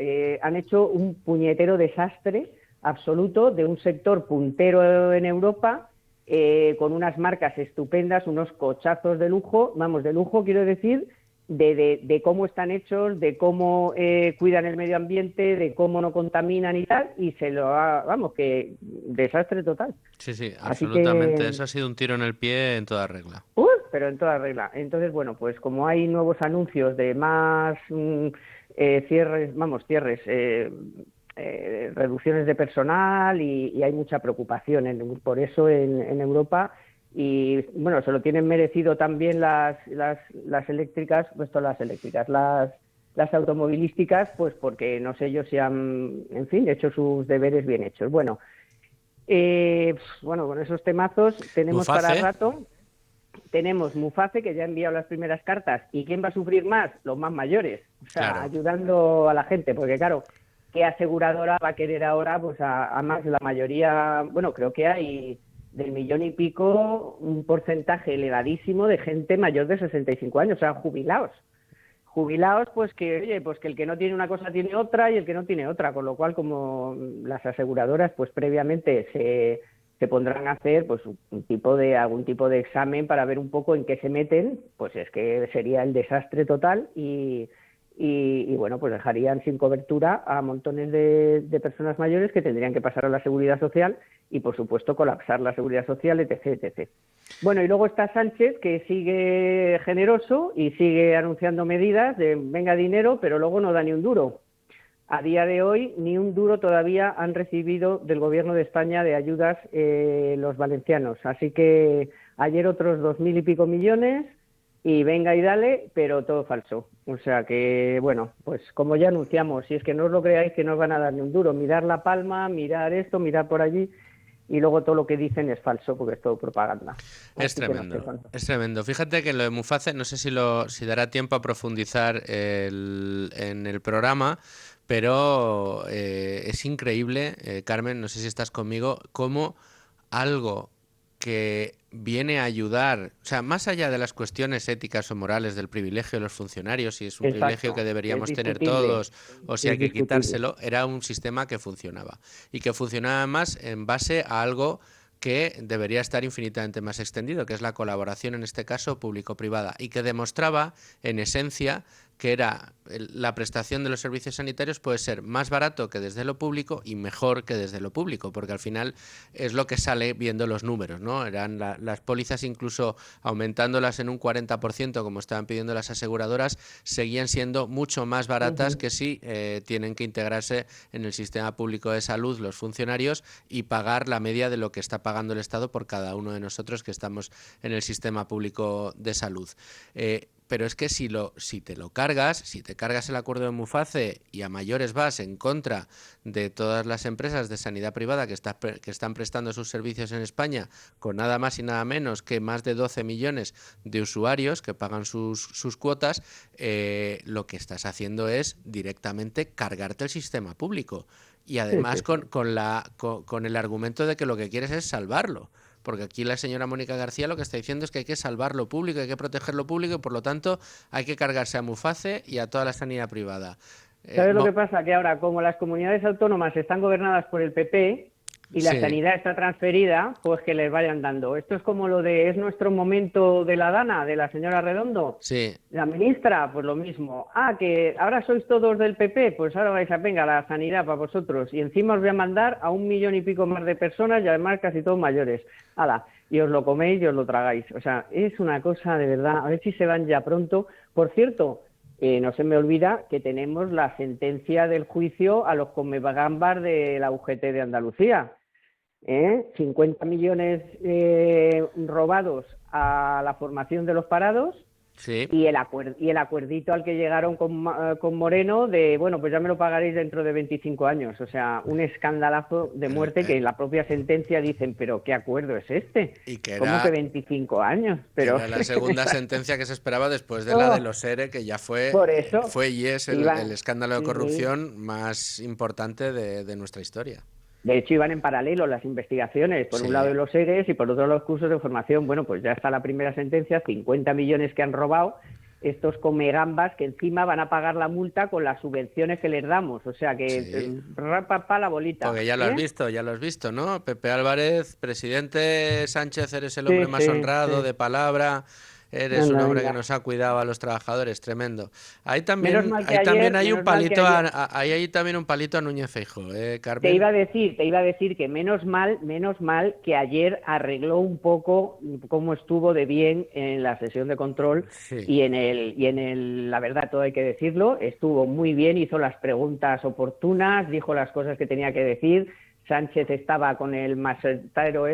han hecho un puñetero desastre absoluto de un sector puntero en Europa, con unas marcas estupendas, unos cochazos de lujo, de lujo quiero decir, de cómo están hechos, de cómo cuidan el medio ambiente, de cómo no contaminan y tal, y que desastre total. Sí, absolutamente. Eso ha sido un tiro en el pie en toda regla. Pero en toda regla. Entonces, bueno, pues como hay nuevos anuncios de más cierres, reducciones de personal y hay mucha preocupación por eso en Europa. Y bueno, se lo tienen merecido también las eléctricas, pues todas las eléctricas, las automovilísticas, pues porque no sé yo si han, en fin, hecho sus deberes bien hechos. Bueno, con esos temazos tenemos para rato. tenemos Muface, que ya ha enviado las primeras cartas, y ¿quién va a sufrir más? Los más mayores, o sea, Claro. ayudando a la gente, porque claro, ¿qué aseguradora va a querer ahora? Pues a más la mayoría, bueno, creo que hay del 1.000.000 y pico un porcentaje elevadísimo de gente mayor de 65 años, o sea, jubilados. Jubilados, pues que, oye, pues que el que no tiene una cosa tiene otra y el que no tiene otra, con lo cual, como las aseguradoras, pues previamente se pondrán a hacer pues algún tipo de examen para ver un poco en qué se meten, pues es que sería el desastre total y bueno, pues dejarían sin cobertura a montones de personas mayores que tendrían que pasar a la Seguridad Social y, por supuesto, colapsar la Seguridad Social, etc., etc. Bueno, y luego está Sánchez, que sigue generoso y sigue anunciando medidas de venga dinero, pero luego no da ni un duro. A día de hoy, ni un duro todavía han recibido del Gobierno de España de ayudas los valencianos. Así que ayer otros 2.000 y pico millones y venga y dale, pero todo falso. O sea que, bueno, pues como ya anunciamos, si es que no os lo creáis que no os van a dar ni un duro, mirar La Palma, mirar esto, mirar por allí, y luego todo lo que dicen es falso porque es todo propaganda. Es Así que no tremendo, sé cuánto. es tremendo. Fíjate que lo de Muface, no sé si dará tiempo a profundizar en el programa, pero es increíble, Carmen, no sé si estás conmigo, cómo algo que viene a ayudar, o sea, más allá de las cuestiones éticas o morales del privilegio de los funcionarios, si es un privilegio que deberíamos tener todos o si hay que quitárselo, era un sistema que funcionaba y que funcionaba más en base a algo que debería estar infinitamente más extendido, que es la colaboración, en este caso, público-privada, y que demostraba, en esencia, que era la prestación de los servicios sanitarios puede ser más barato que desde lo público y mejor que desde lo público, porque al final es lo que sale viendo los números, ¿no? Eran las pólizas, incluso aumentándolas en un 40%, como estaban pidiendo las aseguradoras, seguían siendo mucho más baratas que si tienen que integrarse en el sistema público de salud los funcionarios y pagar la media de lo que está pagando el Estado por cada uno de nosotros que estamos en el sistema público de salud. Pero es que si te cargas el acuerdo de Muface y a mayores vas en contra de todas las empresas de sanidad privada que están prestando sus servicios en España, con nada más y nada menos que más de 12 millones de usuarios que pagan sus cuotas, lo que estás haciendo es directamente cargarte el sistema público. Y además con el argumento de que lo que quieres es salvarlo. Porque aquí la señora Mónica García lo que está diciendo es que hay que salvar lo público, hay que proteger lo público y por lo tanto hay que cargarse a Muface y a toda la sanidad privada. ¿Sabes lo que pasa? Que ahora, como las comunidades autónomas están gobernadas por el PP y la sanidad está transferida, pues que les vayan dando. Esto es como lo de es nuestro momento de la Dana, de la señora Redondo. Sí. La ministra, pues lo mismo. Ah, que ahora sois todos del PP, pues ahora vais a venga la sanidad para vosotros. Y encima os voy a mandar a 1 millón y pico más de personas y además casi todos mayores. ¡Hala! Y os lo coméis y os lo tragáis. O sea, es una cosa de verdad. A ver si se van ya pronto. Por cierto, no se me olvida que tenemos la sentencia del juicio a los comegambas de la UGT de Andalucía. 50 millones robados a la formación de los parados. Sí. Y el acuerdito al que llegaron con Moreno de, bueno, pues ya me lo pagaréis dentro de 25 años. O sea, un escandalazo de muerte que en la propia sentencia dicen, pero ¿qué acuerdo es este? Y que ¿Cómo que 25 años? Pero era la segunda sentencia que se esperaba después de la de los ERE, que ya fue y es el escándalo de corrupción más importante de nuestra historia. De hecho, iban en paralelo las investigaciones, por un lado de los ERES y por otro los cursos de formación. Bueno, pues ya está la primera sentencia, 50 millones que han robado estos comegambas que encima van a pagar la multa con las subvenciones que les damos. O sea que rapapá la bolita. Porque ya lo has visto, ¿no? Pepe Álvarez, presidente Sánchez, eres el hombre más honrado, de palabra. Eres un hombre que nos ha cuidado a los trabajadores, tremendo. Ahí también hay un palito a Núñez Feijóo, Carmen. Te iba a decir que menos mal que ayer arregló un poco cómo estuvo de bien en la sesión de control y la verdad, todo hay que decirlo, estuvo muy bien, hizo las preguntas oportunas, dijo las cosas que tenía que decir. Sánchez estaba con el macetero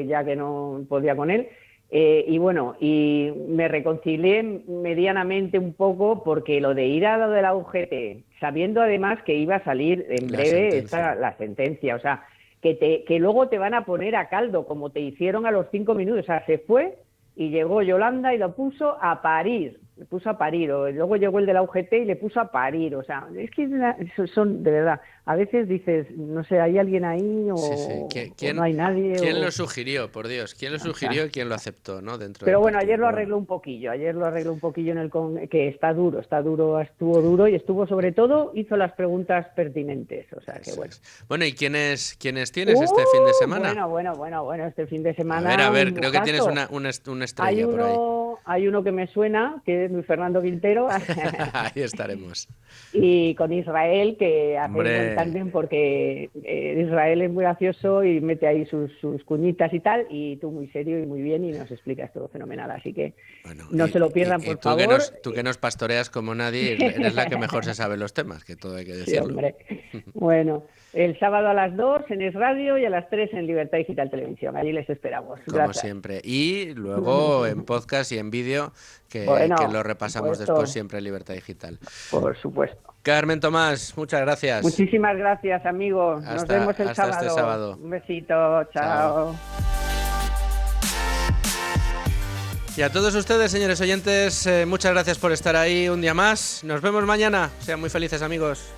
ya que no podía con él. Y bueno, y me reconcilié medianamente un poco porque lo de ir a lo de la UGT, sabiendo además que iba a salir en breve la sentencia, o sea, que luego te van a poner a caldo, como te hicieron a los 5 minutos, o sea, se fue y llegó Yolanda y lo puso a parir. Le puso a parir, o luego llegó el de la UGT y le puso a parir, o sea, es que son, de verdad, a veces dices, no sé, ¿hay alguien ahí o, o no hay nadie? ¿Quién lo sugirió, por Dios? ¿Quién lo sugirió y quién lo aceptó, ¿no? Pero bueno, ayer lo arregló un poquillo en el que estuvo duro y estuvo sobre todo, hizo las preguntas pertinentes, o sea, que bueno. Bueno, ¿y quiénes tienes este fin de semana? Bueno, este fin de semana... A ver, creo que tienes una estrella por ahí. Hay uno que me suena, que es Luis Fernando Quintero. Ahí estaremos. Y con Israel, que hace un buen tándem porque Israel es muy gracioso y mete ahí sus cuñitas y tal, y tú muy serio y muy bien y nos explicas todo fenomenal. Así que no se lo pierdan, por favor. Tú que nos pastoreas como nadie, eres la que mejor se sabe los temas, que todo hay que decirlo. Sí, hombre. Bueno, el sábado a las 2 en Es Radio y a las 3 en Libertad Digital Televisión. Allí les esperamos. Como siempre. Y luego en podcast y en vídeo, que lo repasamos después siempre en Libertad Digital. Por supuesto. Carmen Tomás, muchas gracias. Muchísimas gracias, amigo. Nos vemos el sábado. Este sábado. Un besito. Chao. Y a todos ustedes, señores oyentes, muchas gracias por estar ahí un día más. Nos vemos mañana. Sean muy felices, amigos.